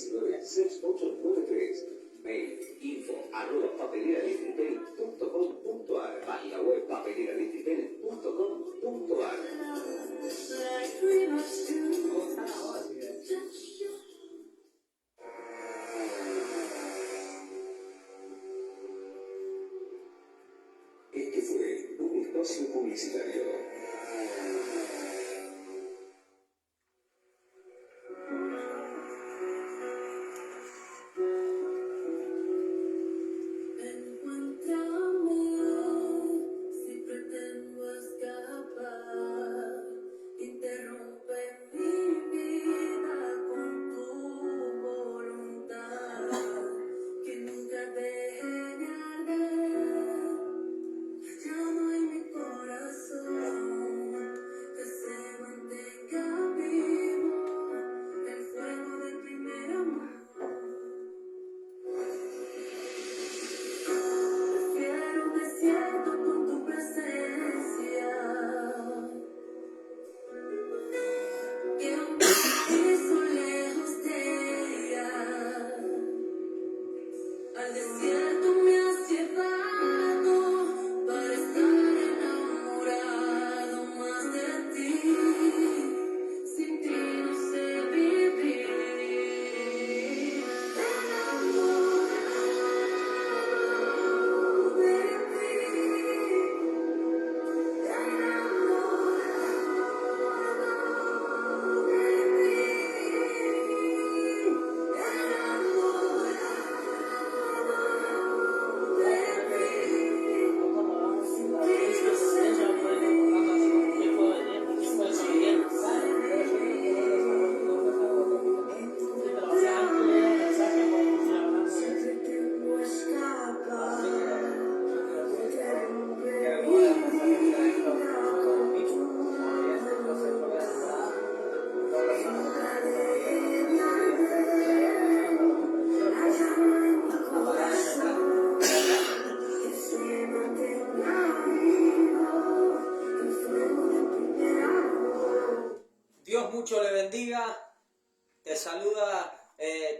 196893. Mail info@papeleradignitel.com.ar. Página web papeleradignitel.com.ar. Este fue un espacio publicitario. Dios mucho le bendiga, te saluda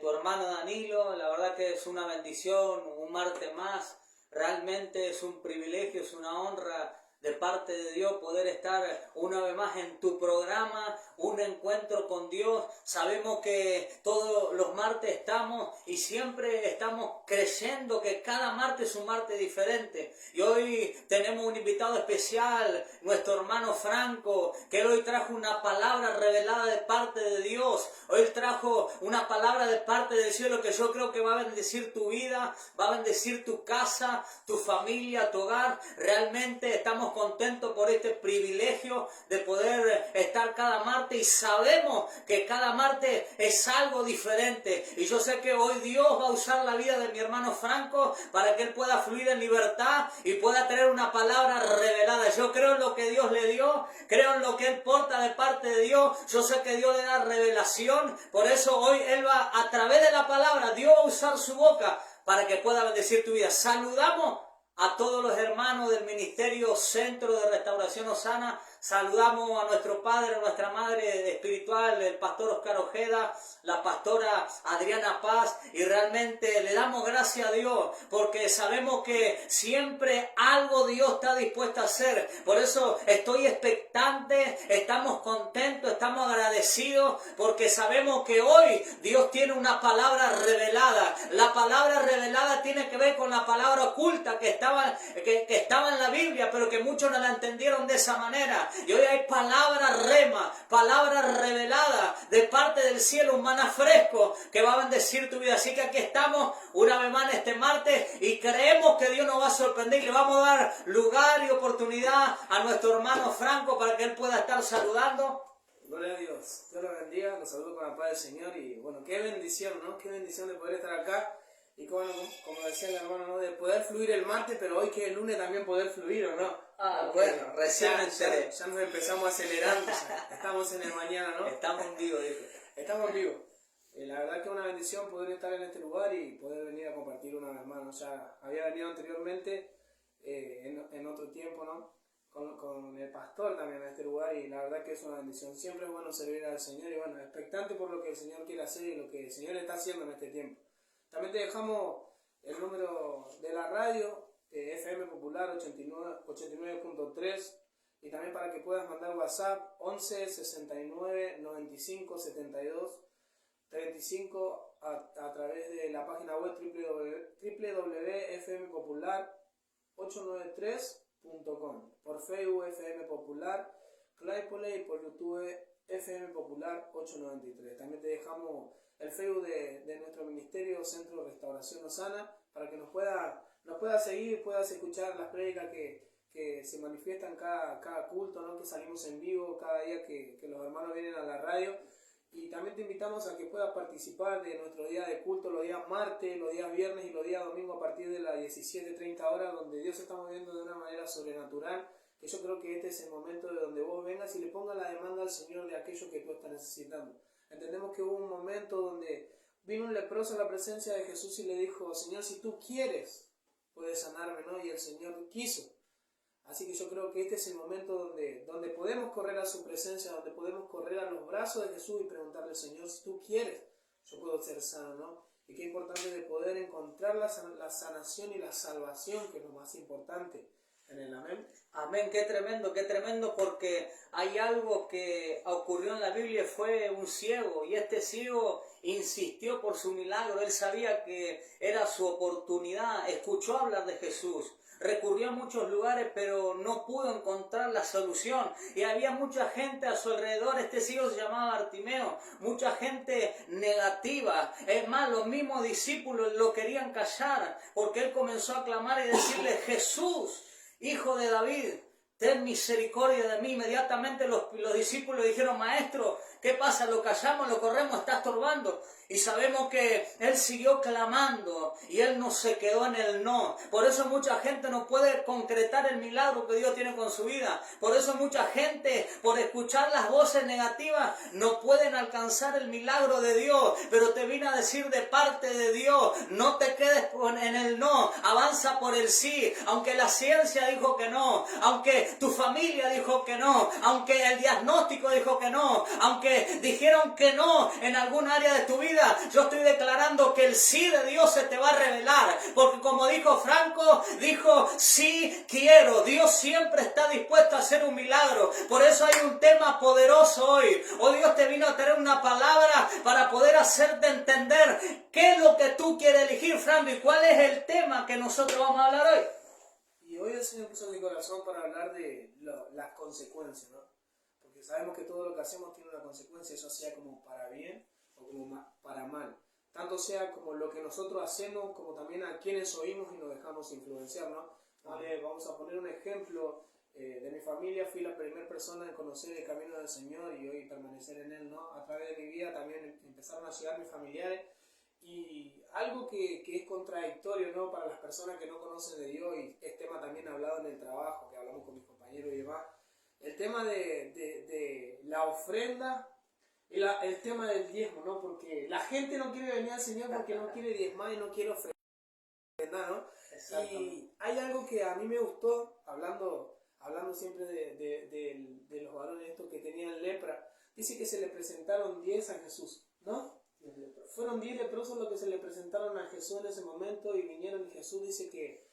tu hermano Danilo, la verdad que es una bendición, un martes más, realmente es un privilegio, es una honra de parte de Dios poder estar una vez más en tu programa, un encuentro con Dios. Sabemos que todos los martes estamos y siempre estamos creyendo que cada martes es un martes diferente. Y hoy tenemos un invitado especial, nuestro hermano Franco, que él hoy trajo una palabra revelada de parte de Dios. Hoy trajo una palabra de parte del cielo que yo creo que va a bendecir tu vida, va a bendecir tu casa, tu familia, tu hogar. Realmente estamos contentos por este privilegio de poder estar cada martes y sabemos que cada martes es algo diferente. Y yo sé que hoy Dios va a usar la vida de mi hermano Franco para que él pueda fluir en libertad y pueda tener una palabra revelada. Yo creo en lo que Dios le dio, creo en lo que él porta de parte de Dios. Yo sé que Dios le da revelación, por eso hoy él va a través de la palabra, Dios va a usar su boca para que pueda bendecir tu vida. Saludamos a todos los hermanos del Ministerio Centro de Restauración Osana. Saludamos a nuestro padre, a nuestra madre espiritual, el pastor Oscar Ojeda, la pastora Adriana Paz, y realmente le damos gracias a Dios porque sabemos que siempre algo Dios está dispuesto a hacer. Por eso estoy expectante, estamos contentos, estamos agradecidos porque sabemos que hoy Dios tiene una palabra revelada. La palabra revelada tiene que ver con la palabra oculta que estaba en la Biblia, pero que muchos no la entendieron de esa manera. Y hoy hay palabra rema, palabra revelada de parte del cielo, un maná fresco que va a bendecir tu vida. Así que aquí estamos una vez más en este martes y creemos que Dios nos va a sorprender y le vamos a dar lugar y oportunidad a nuestro hermano Franco para que él pueda estar saludando. Gloria a Dios, Dios lo bendiga, los saludo con la paz del Señor y bueno, qué bendición, ¿no? Qué bendición de poder estar acá y como decía el hermano, ¿no? De poder fluir el martes, pero hoy que es el lunes también poder fluir, ¿o no? Bueno, recién me enteré. Ya nos empezamos acelerando, estamos en el mañana, ¿no? Estamos en vivo, dijo. Estamos vivos. La verdad que es una bendición poder estar en este lugar y poder venir a compartir una vez más, ¿no? Ya había venido anteriormente en otro tiempo, ¿no? con el pastor también en este lugar, y la verdad que es una bendición. Siempre es bueno servir al Señor y bueno, expectante por lo que el Señor quiere hacer y lo que el Señor está haciendo en este tiempo. También te dejamos el número de la radio, FM Popular 89.3, y también para que puedas mandar WhatsApp 11 69 95 72 35 a través de la página web www.fmpopular893.com, por Facebook FM Popular Claypole y por YouTube FM Popular 893. También te dejamos el Facebook de nuestro ministerio Centro Restauración Osana para que nos pueda seguir, puedas escuchar las prédicas que se manifiestan cada culto, ¿no? Que salimos en vivo cada día que los hermanos vienen a la radio. Y también te invitamos a que puedas participar de nuestro día de culto los días martes, los días viernes y los días domingo a partir de las 17:30 horas, donde Dios se está moviendo de una manera sobrenatural. Que yo creo que este es el momento de donde vos vengas y le pongas la demanda al Señor de aquello que tú estás necesitando. Entendemos que hubo un momento donde vino un leproso a la presencia de Jesús y le dijo: Señor, si tú quieres, puedes sanarme, ¿no? Y el Señor quiso. Así que yo creo que este es el momento donde podemos correr a su presencia, donde podemos correr a los brazos de Jesús y preguntarle: Señor, si tú quieres, yo puedo ser sano, ¿no? Y qué importante de poder encontrar la sanación y la salvación, que es lo más importante en el amén. Amén, qué tremendo, porque hay algo que ocurrió en la Biblia, fue un ciego, y este ciego insistió por su milagro. Él sabía que era su oportunidad, escuchó hablar de Jesús, recurrió a muchos lugares, pero no pudo encontrar la solución. Y había mucha gente a su alrededor. Este ciego se llamaba Bartimeo. Mucha gente negativa. Es más, los mismos discípulos lo querían callar, porque él comenzó a clamar y decirle: Jesús, Hijo de David, ten misericordia de mí. Inmediatamente los discípulos dijeron: Maestro, ¿qué pasa? ¿Lo callamos, lo corremos? ¿Está estorbando? Y sabemos que él siguió clamando y él no se quedó en el no. Por eso mucha gente no puede concretar el milagro que Dios tiene con su vida. Por eso mucha gente, por escuchar las voces negativas, no pueden alcanzar el milagro de Dios. Pero te vine a decir de parte de Dios: no te quedes en el no, avanza por el sí. Aunque la ciencia dijo que no, aunque tu familia dijo que no, aunque el diagnóstico dijo que no, aunque dijeron que no en algún área de tu vida, yo estoy declarando que el sí de Dios se te va a revelar, porque como dijo Franco, dijo: sí quiero. Dios siempre está dispuesto a hacer un milagro. Por eso hay un tema poderoso hoy. Hoy Dios te vino a traer una palabra para poder hacerte entender qué es lo que tú quieres elegir, Franco, y cuál es el tema que nosotros vamos a hablar hoy. Y hoy el Señor puso en mi corazón para hablar de las consecuencias, ¿no? Porque sabemos que todo lo que hacemos tiene una consecuencia, eso sea como para bien o como para mal. Tanto sea como lo que nosotros hacemos, como también a quienes oímos y nos dejamos influenciar, ¿no? Vale, vamos a poner un ejemplo de mi familia. Fui la primera persona en conocer el camino del Señor y hoy permanecer en Él, ¿no? A través de mi vida también empezaron a llegar mis familiares. Y algo que es contradictorio, ¿no? Para las personas que no conocen de Dios, y es tema también hablado en el trabajo, que hablamos con mis compañeros y demás, el tema de la ofrenda y el tema del diezmo, ¿no? Porque la gente no quiere venir al Señor porque no quiere diezmar y no quiere ofrendar, ¿no? Y hay algo que a mí me gustó, hablando siempre de los varones estos que tenían lepra. Dice que se le presentaron 10 a Jesús, ¿no? Fueron 10 leprosos los que se le presentaron a Jesús en ese momento, y vinieron, y Jesús dice que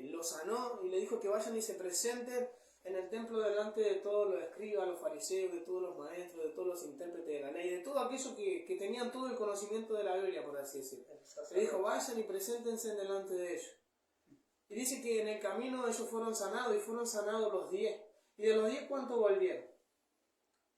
los sanó y le dijo que vayan y se presenten en el templo delante de todos los escribas, los fariseos, de todos los maestros, de todos los intérpretes de la ley, de todo aquellos que tenían todo el conocimiento de la Biblia, por así decirlo. Le dijo: vayan y preséntense delante de ellos. Y dice que en el camino ellos fueron sanados, y fueron sanados los 10. Y de los 10, ¿cuántos volvieron?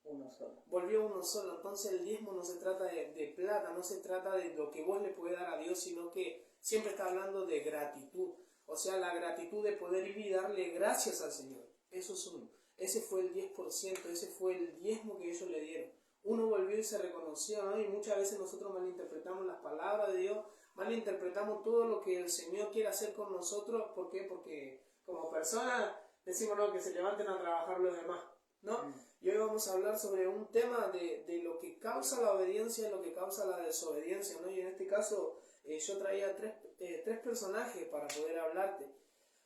Uno solo. Volvió uno solo. Entonces el diezmo no se trata de plata, no se trata de lo que vos le podés dar a Dios, sino que siempre está hablando de gratitud. O sea, la gratitud de poder ir y darle gracias al Señor. Eso es uno. Ese fue el 10%, ese fue el diezmo que ellos le dieron. Uno volvió y se reconoció, ¿no? Y muchas veces nosotros malinterpretamos las palabras de Dios, malinterpretamos todo lo que el Señor quiere hacer con nosotros. ¿Por qué? Porque como personas decimos, no, que se levanten a trabajar los demás, ¿no? Y hoy vamos a hablar sobre un tema de lo que causa la obediencia y lo que causa la desobediencia, ¿no? Y en este caso yo traía tres personajes para poder hablarte.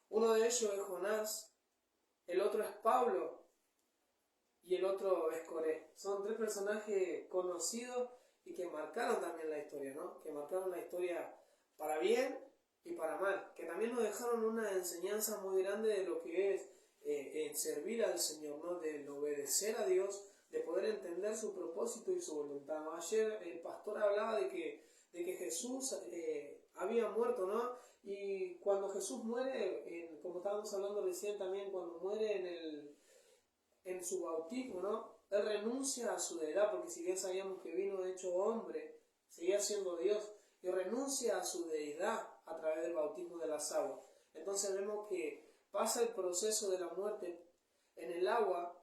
Uno de ellos es Jonás, el otro es Pablo y el otro es Coré. Son tres personajes conocidos y que marcaron también la historia, ¿no? Que marcaron la historia para bien y para mal, que también nos dejaron una enseñanza muy grande de lo que es el servir al Señor, ¿no? Del obedecer a Dios, de poder entender su propósito y su voluntad, ¿no? Ayer el pastor hablaba de que Jesús había muerto, ¿no? Y cuando Jesús muere, como estábamos hablando recién también, cuando muere en su bautismo, ¿no? Él renuncia a su deidad, porque si bien sabíamos que vino hecho hombre, seguía siendo Dios, y renuncia a su deidad a través del bautismo de las aguas. Entonces vemos que pasa el proceso de la muerte en el agua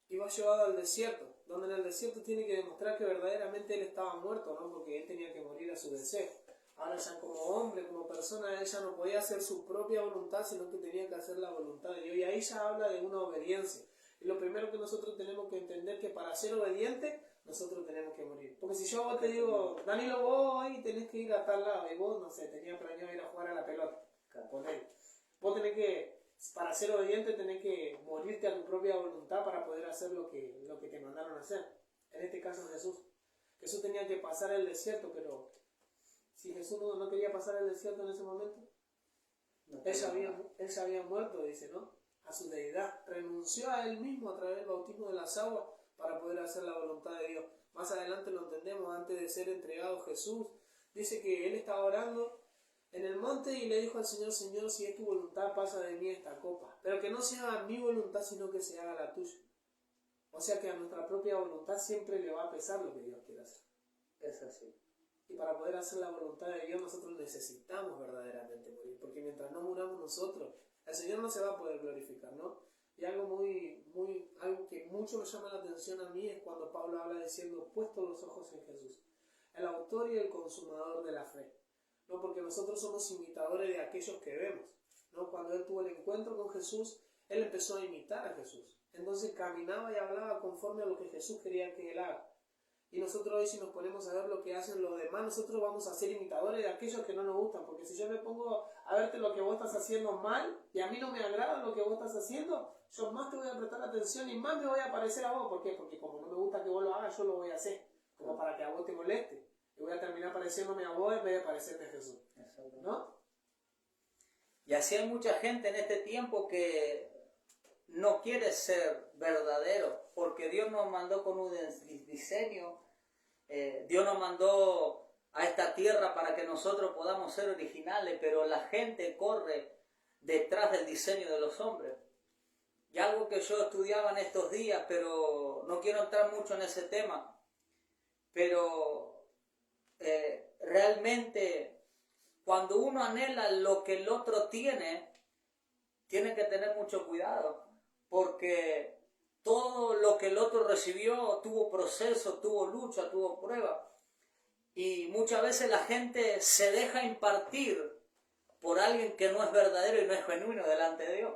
y va llevado al desierto, donde en el desierto tiene que demostrar que verdaderamente él estaba muerto, ¿no? Porque él tenía que morir a su deseo. Ahora ya como hombre, como persona, él ya no podía hacer su propia voluntad, sino que tenía que hacer la voluntad de Dios. Y ahí ya habla de una obediencia. Y lo primero que nosotros tenemos que entender que para ser obediente, nosotros tenemos que morir. Porque si yo te digo, Danilo, vos hoy tenés que ir a tal lado, y vos, no sé, tenías planeado ir a jugar a la pelota con él. Vos tenés que, para ser obediente, tenés que morirte a tu propia voluntad para poder hacer lo que te mandaron a hacer. En este caso Jesús. Jesús tenía que pasar el desierto, pero si Jesús no quería pasar el desierto en ese momento, él se había muerto, dice, ¿no? A su deidad. Renunció a él mismo a través del bautismo de las aguas para poder hacer la voluntad de Dios. Más adelante lo entendemos, antes de ser entregado Jesús, dice que él estaba orando en el monte y le dijo al Señor, Señor, si es tu voluntad, pasa de mí esta copa, pero que no se haga mi voluntad, sino que se haga la tuya. O sea que a nuestra propia voluntad siempre le va a pesar lo que Dios quiere hacer. Es así. Y para poder hacer la voluntad de Dios nosotros necesitamos verdaderamente morir, porque mientras no muramos nosotros, el Señor no se va a poder glorificar, ¿no? Y algo algo que mucho me llama la atención a mí es cuando Pablo habla diciendo, puesto los ojos en Jesús, el autor y el consumador de la fe. ¿No? Porque nosotros somos imitadores de aquellos que vemos, ¿no? Cuando él tuvo el encuentro con Jesús, él empezó a imitar a Jesús. Entonces caminaba y hablaba conforme a lo que Jesús quería que él haga. Y nosotros hoy, si nos ponemos a ver lo que hacen los demás, nosotros vamos a ser imitadores de aquellos que no nos gustan. Porque si yo me pongo a verte lo que vos estás haciendo mal y a mí no me agrada lo que vos estás haciendo, yo más te voy a prestar atención y más me voy a parecer a vos. ¿Por qué? Porque como no me gusta que vos lo hagas, yo lo voy a hacer, como para que a vos te moleste. Y voy a terminar pareciéndome a vos en vez de parecerme a Jesús, ¿no? Y así hay mucha gente en este tiempo que no quiere ser verdadero, porque Dios nos mandó con un diseño, Dios nos mandó a esta tierra para que nosotros podamos ser originales, pero la gente corre detrás del diseño de los hombres. Y algo que yo estudiaba en estos días, pero no quiero entrar mucho en ese tema, pero realmente cuando uno anhela lo que el otro tiene que tener mucho cuidado, porque todo lo que el otro recibió tuvo proceso, tuvo lucha, tuvo prueba, y muchas veces la gente se deja impartir por alguien que no es verdadero y no es genuino delante de Dios.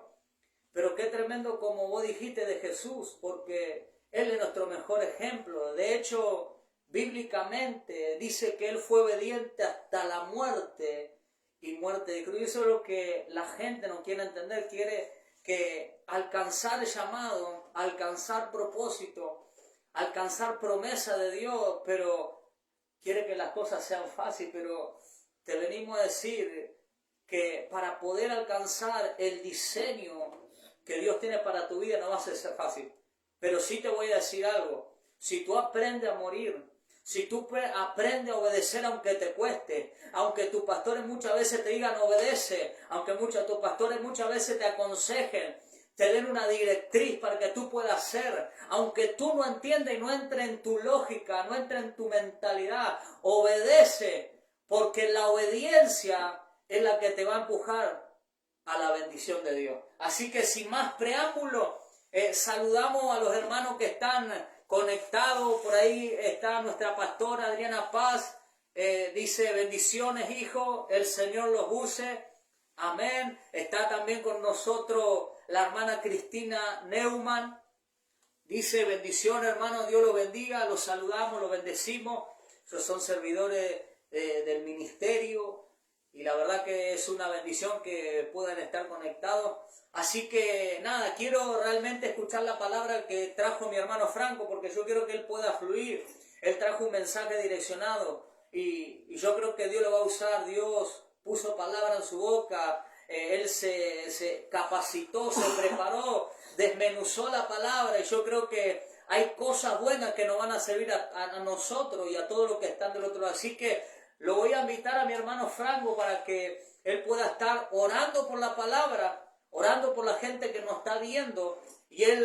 Pero qué tremendo como vos dijiste de Jesús, porque Él es nuestro mejor ejemplo. De hecho, bíblicamente dice que Él fue obediente hasta la muerte y muerte de cruz. Y eso es lo que la gente no quiere entender. Quiere que alcanzar el llamado, alcanzar propósito, alcanzar promesa de Dios, pero quiere que las cosas sean fáciles. Pero te venimos a decir que para poder alcanzar el diseño que Dios tiene para tu vida no va a ser fácil. Pero sí te voy a decir algo. Si tú aprendes a morir, si tú aprendes a obedecer aunque te cueste, aunque tus pastores muchas veces te digan obedece, aunque tus pastores muchas veces te aconsejen, te den una directriz para que tú puedas hacer, aunque tú no entiendas y no entre en tu lógica, no entre en tu mentalidad, obedece, porque la obediencia es la que te va a empujar a la bendición de Dios. Así que sin más preámbulo, saludamos a los hermanos que están conectados. Por ahí está nuestra pastora Adriana Paz, dice bendiciones hijo, el Señor los use, amén. Está también con nosotros la hermana Cristina Neumann, dice bendiciones hermano, Dios los bendiga, los saludamos, los bendecimos. Esos son servidores del ministerio. y la verdad que es una bendición que puedan estar conectados. Así que nada, quiero realmente escuchar la palabra que trajo mi hermano Franco, porque yo quiero que él pueda fluir. Él trajo un mensaje direccionado y yo creo que Dios lo va a usar. Dios puso palabra en su boca, él se capacitó, se preparó, desmenuzó la palabra, y yo creo que hay cosas buenas que nos van a servir a nosotros y a todos los que están del otro lado. Así que lo voy a invitar a mi hermano Franco para que él pueda estar orando por la palabra, orando por la gente que nos está viendo, y él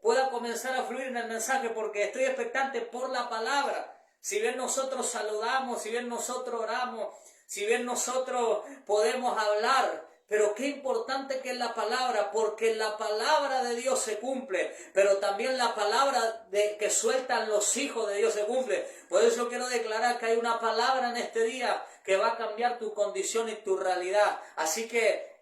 pueda comenzar a fluir en el mensaje, porque estoy expectante por la palabra. Si bien nosotros saludamos, si bien nosotros oramos, si bien nosotros podemos hablar, pero qué importante que es la palabra, porque la palabra de Dios se cumple, pero también la palabra que sueltan los hijos de Dios se cumple. Por eso yo quiero declarar que hay una palabra en este día que va a cambiar tu condición y tu realidad. Así que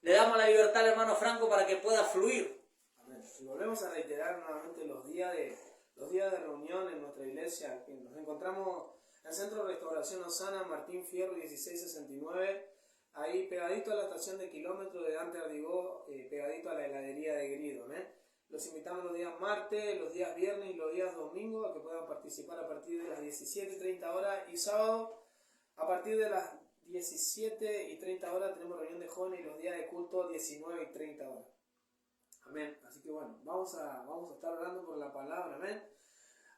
le damos la libertad al hermano Franco para que pueda fluir. Amén. Y volvemos a reiterar nuevamente los días de reunión en nuestra iglesia. Que nos encontramos en el Centro de Restauración Osana, Martín Fierro 1669, ahí pegadito a la estación de kilómetros de Dante Ardigó, pegadito a la heladería de Grido. Los invitamos los días martes, los días viernes y los días domingos a que puedan participar a partir de las 17:30 horas, y sábado a partir de las 17:30 horas tenemos reunión de jóvenes, y los días de culto 19:30 horas. Amén. Así que bueno, vamos a estar orando por la palabra. Amén.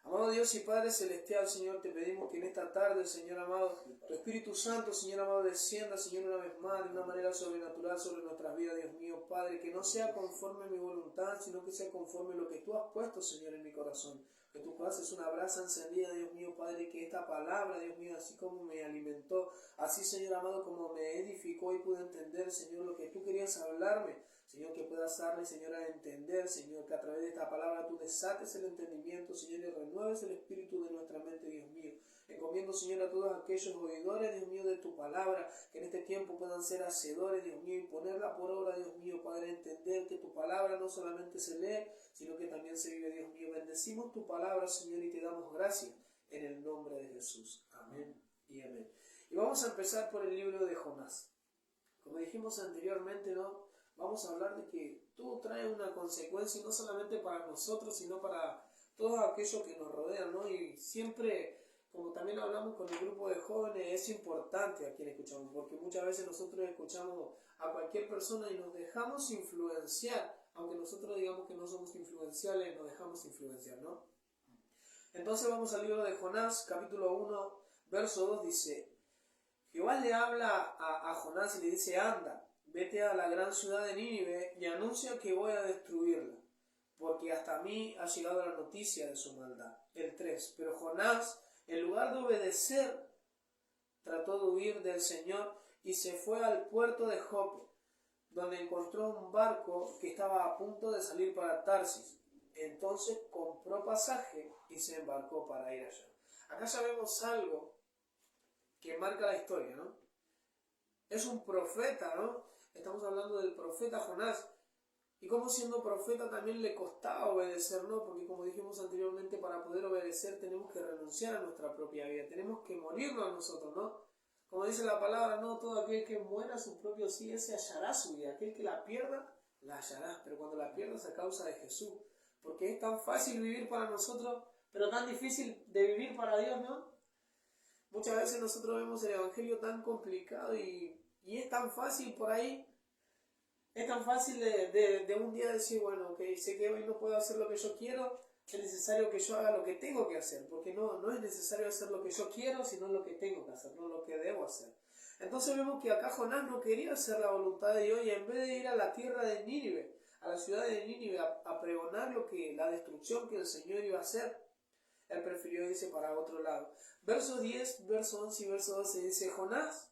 Amado Dios y Padre Celestial, Señor, te pedimos que en esta tarde, Señor amado, tu Espíritu Santo, Señor amado, descienda, Señor, una vez más, de una manera sobrenatural sobre nuestras vidas, Dios mío, Padre, que no sea conforme a mi voluntad, sino que sea conforme a lo que tú has puesto, Señor, en mi corazón. Que tú pases una brasa encendida, Dios mío, Padre, que esta palabra, Dios mío, así como me alimentó, así, Señor amado, como me edificó y pude entender, Señor, lo que tú querías hablarme. Señor, que puedas darle, Señor, a entender, Señor, que a través de esta palabra tú desates el entendimiento, Señor, y renueves el espíritu de nuestra mente, Dios mío. Encomiendo, Señor, a todos aquellos oidores, Dios mío, de tu palabra, que en este tiempo puedan ser hacedores, Dios mío, y ponerla por obra, Dios mío, Padre, entender que tu palabra no solamente se lee, sino que también se vive, Dios mío. Bendecimos tu palabra, Señor, y te damos gracias en el nombre de Jesús. Amén y amén. Y vamos a empezar por el libro de Jonás. Como dijimos anteriormente, ¿no? Vamos a hablar de que todo trae una consecuencia, y no solamente para nosotros, sino para todos aquellos que nos rodean, ¿no? Y siempre, como también hablamos con el grupo de jóvenes, es importante a quien escuchamos, porque muchas veces nosotros escuchamos a cualquier persona y nos dejamos influenciar, aunque nosotros digamos que no somos influenciales, nos dejamos influenciar, ¿no? Entonces vamos al libro de Jonás, capítulo 1, verso 2, dice: Jehová le habla a Jonás y le dice: anda, vete a la gran ciudad de Nínive y anuncia que voy a destruirla, porque hasta mí ha llegado la noticia de su maldad. El 3. Pero Jonás, en lugar de obedecer, trató de huir del Señor y se fue al puerto de Jope, donde encontró un barco que estaba a punto de salir para Tarsis. Entonces compró pasaje y se embarcó para ir allá. Acá ya vemos algo que marca la historia, ¿no? Es un profeta, ¿no? Estamos hablando del profeta Jonás. Y como siendo profeta también le costaba obedecer, ¿no? Porque como dijimos anteriormente, para poder obedecer tenemos que renunciar a nuestra propia vida. Tenemos que morirnos a nosotros, ¿no? Como dice la palabra, no, todo aquel que muera su propio sí, ese hallará su vida. Aquel que la pierda, la hallará. Pero cuando la pierdas a causa de Jesús. Porque es tan fácil vivir para nosotros, pero tan difícil de vivir para Dios, ¿no? Muchas veces nosotros vemos el evangelio tan complicado y es tan fácil por ahí. Es tan fácil de un día decir, bueno, ok, sé que hoy no puedo hacer lo que yo quiero, es necesario que yo haga lo que tengo que hacer, porque no es necesario hacer lo que yo quiero, sino lo que tengo que hacer, no lo que debo hacer. Entonces vemos que acá Jonás no quería hacer la voluntad de Dios, y en vez de ir a la tierra de Nínive, a la ciudad de Nínive, a pregonar la destrucción que el Señor iba a hacer, él prefirió irse para otro lado. Verso 10, verso 11 y verso 12 dice: Jonás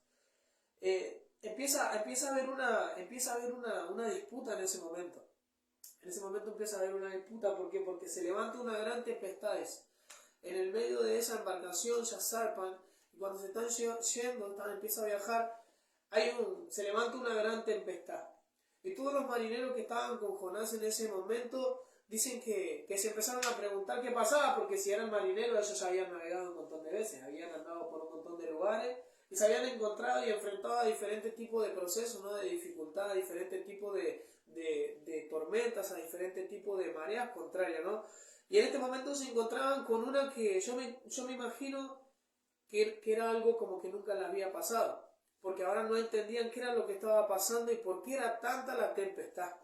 empieza a haber una disputa en ese momento. En ese momento empieza a haber una disputa. ¿Por qué? Porque se levanta una gran tempestad. En el medio de esa embarcación ya zarpan, y cuando se están yendo, empieza a viajar, se levanta una gran tempestad. Y todos los marineros que estaban con Jonás en ese momento dicen que se empezaron a preguntar qué pasaba, porque si eran marineros ellos ya habían navegado un montón de veces, habían andado por un montón de lugares, y se habían encontrado y enfrentado a diferentes tipos de procesos, ¿no? De dificultad, a diferentes tipos de tormentas, a diferentes tipos de mareas contrarias, ¿no? Y en este momento se encontraban con una que yo me imagino que era algo como que nunca les había pasado, porque ahora no entendían qué era lo que estaba pasando y por qué era tanta la tempestad.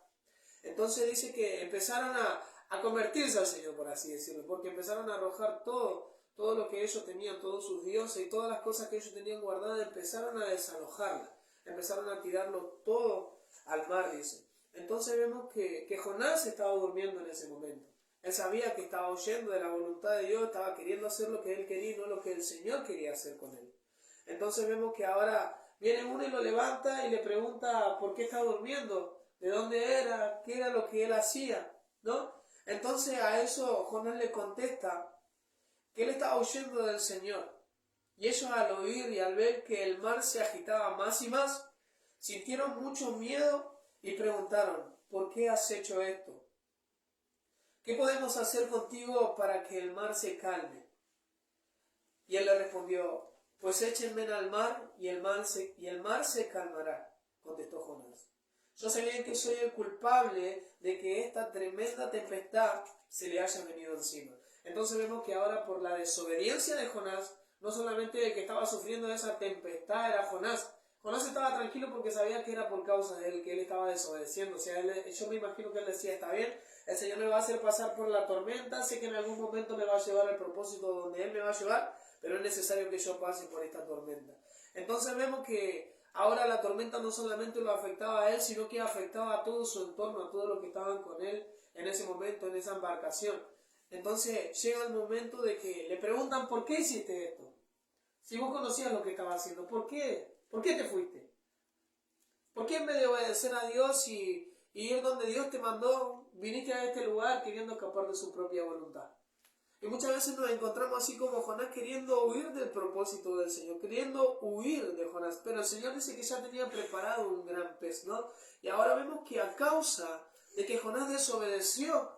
Entonces dice que empezaron a convertirse al Señor, por así decirlo, porque empezaron a arrojar todo lo que ellos tenían, todos sus dioses y todas las cosas que ellos tenían guardadas, empezaron a desalojarlas, empezaron a tirarlo todo al mar, dice. Entonces vemos que Jonás estaba durmiendo en ese momento. Él sabía que estaba huyendo de la voluntad de Dios, estaba queriendo hacer lo que él quería y no lo que el Señor quería hacer con él. Entonces vemos que ahora viene uno y lo levanta y le pregunta por qué está durmiendo, de dónde era, qué era lo que él hacía, ¿no? Entonces a eso Jonás le contesta que él estaba huyendo del Señor. Y ellos al oír y al ver que el mar se agitaba más y más, sintieron mucho miedo y preguntaron, ¿por qué has hecho esto? ¿Qué podemos hacer contigo para que el mar se calme? Y él le respondió, pues échenme al mar y el mar se calmará, contestó Jonás. Yo sé bien que soy el culpable de que esta tremenda tempestad se le haya venido encima. Entonces vemos que ahora por la desobediencia de Jonás, no solamente el que estaba sufriendo esa tempestad era Jonás. Jonás estaba tranquilo porque sabía que era por causa de él, que él estaba desobedeciendo. O sea, yo me imagino que él decía, está bien, el Señor me va a hacer pasar por la tormenta, sé que en algún momento me va a llevar al propósito donde Él me va a llevar, pero es necesario que yo pase por esta tormenta. Entonces vemos que ahora la tormenta no solamente lo afectaba a él, sino que afectaba a todo su entorno, a todos los que estaban con él en ese momento, en esa embarcación. Entonces llega el momento de que le preguntan, ¿por qué hiciste esto? Si vos conocías lo que estaba haciendo, ¿por qué? ¿Por qué te fuiste? ¿Por qué en vez de obedecer a Dios y ir donde Dios te mandó, viniste a este lugar queriendo escapar de su propia voluntad? Y muchas veces nos encontramos así como Jonás queriendo huir del propósito del Señor, queriendo huir de Jonás. Pero el Señor dice que ya tenía preparado un gran pez, ¿no? Y ahora vemos que a causa de que Jonás desobedeció,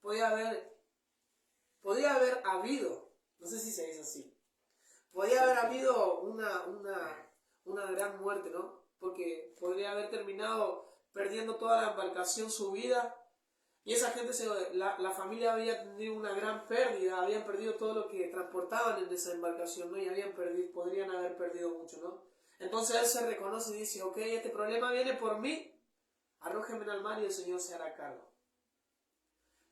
podía haber habido, no sé si se dice así, podía haber habido una gran muerte, ¿no? Porque podría haber terminado perdiendo toda la embarcación, su vida. Y esa gente, la familia había tenido una gran pérdida, habían perdido todo lo que transportaban en esa embarcación, ¿no? Y podrían haber perdido mucho, ¿no? Entonces él se reconoce y dice, ok, este problema viene por mí, arrójenme al mar y el Señor se hará cargo.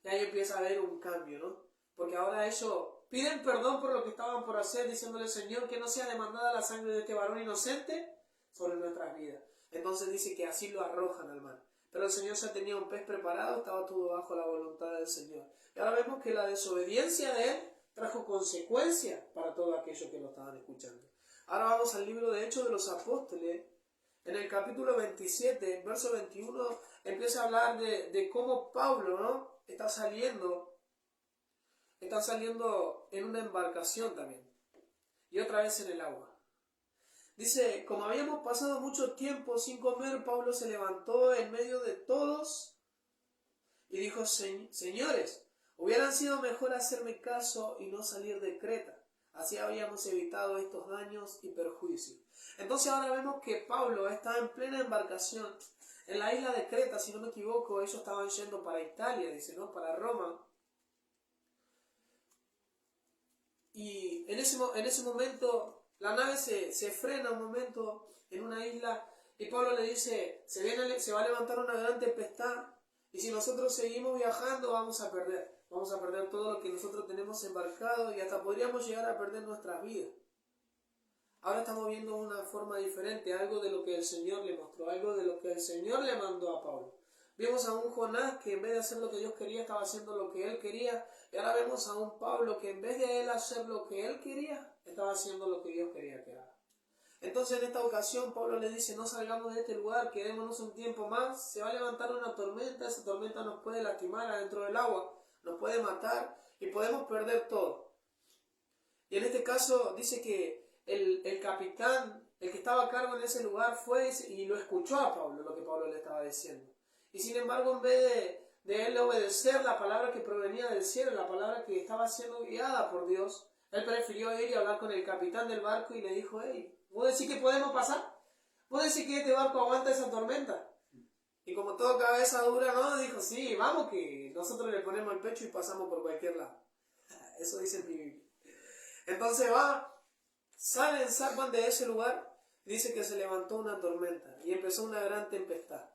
Y ahí empieza a haber un cambio, ¿no? Porque ahora ellos piden perdón por lo que estaban por hacer, diciéndole, Señor, que no sea demandada la sangre de este varón inocente sobre nuestras vidas. Entonces dice que así lo arrojan al mar. Pero el Señor ya tenía un pez preparado, estaba todo bajo la voluntad del Señor. Y ahora vemos que la desobediencia de él trajo consecuencias para todos aquellos que lo estaban escuchando. Ahora vamos al libro de Hechos de los Apóstoles. En el capítulo 27, verso 21, empieza a hablar de cómo Pablo, ¿no? Está saliendo en una embarcación también. Y otra vez en el agua. Dice, como habíamos pasado mucho tiempo sin comer, Pablo se levantó en medio de todos y dijo, señores, hubieran sido mejor hacerme caso y no salir de Creta. Así habíamos evitado estos daños y perjuicios. Entonces ahora vemos que Pablo estaba en plena embarcación en la isla de Creta, si no me equivoco, ellos estaban yendo para Italia, dice, ¿no? Para Roma. Y en ese momento la nave se frena un momento en una isla y Pablo le dice, se va a levantar una gran tempestad y si nosotros seguimos viajando vamos a perder todo lo que nosotros tenemos embarcado y hasta podríamos llegar a perder nuestras vidas. Ahora estamos viendo una forma diferente, algo de lo que el Señor le mostró, algo de lo que el Señor le mandó a Pablo. Vimos a un Jonás que en vez de hacer lo que Dios quería, estaba haciendo lo que él quería. Y ahora vemos a un Pablo que en vez de él hacer lo que él quería, estaba haciendo lo que Dios quería que haga. Entonces en esta ocasión Pablo le dice, no salgamos de este lugar, quedémonos un tiempo más. Se va a levantar una tormenta, esa tormenta nos puede lastimar adentro del agua, nos puede matar y podemos perder todo. Y en este caso dice que el capitán, el que estaba a cargo en ese lugar, fue y lo escuchó a Pablo, lo que Pablo le estaba diciendo. Y sin embargo, en vez de él obedecer la palabra que provenía del cielo, la palabra que estaba siendo guiada por Dios, Él prefirió ir y hablar con el capitán del barco y le dijo, hey, ¿vos decís que podemos pasar? ¿Vos decís que este barco aguanta esa tormenta? Y como todo cabeza dura, ¿no? Dijo, sí, vamos que nosotros le ponemos el pecho y pasamos por cualquier lado. Eso dice mi Biblia. Entonces zarpan de ese lugar, dice que se levantó una tormenta y empezó una gran tempestad.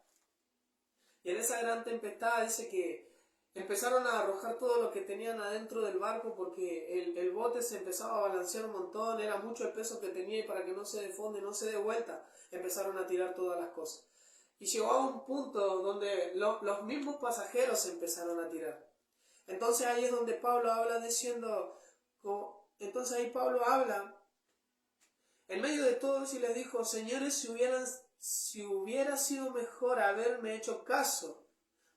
Y en esa gran tempestad dice que empezaron a arrojar todo lo que tenían adentro del barco porque el bote se empezaba a balancear un montón, era mucho el peso que tenía y para que no se defonde, no se dé vuelta, empezaron a tirar todas las cosas. Y llegó a un punto donde los mismos pasajeros se empezaron a tirar. Entonces ahí es donde Pablo habla diciendo, entonces ahí Pablo habla, en medio de todo eso y les dijo, señores, si hubiera sido mejor haberme hecho caso,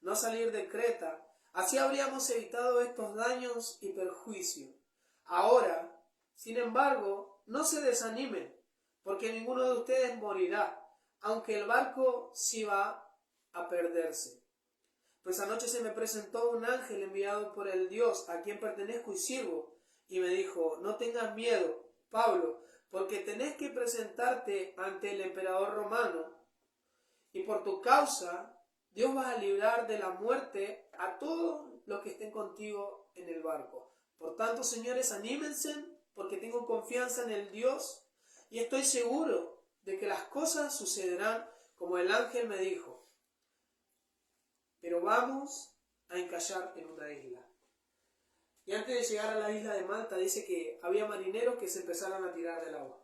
no salir de Creta, así habríamos evitado estos daños y perjuicios. Ahora, sin embargo, no se desanimen, porque ninguno de ustedes morirá, aunque el barco sí va a perderse. Pues anoche se me presentó un ángel enviado por el Dios a quien pertenezco y sirvo, y me dijo, no tengas miedo, Pablo, porque tenés que presentarte ante el emperador romano, y por tu causa Dios va a librar de la muerte a todos los que estén contigo en el barco. Por tanto, señores, anímense, porque tengo confianza en el Dios, y estoy seguro de que las cosas sucederán como el ángel me dijo. Pero vamos a encallar en una isla. Y antes de llegar a la isla de Malta dice que había marineros que se empezaron a tirar del agua.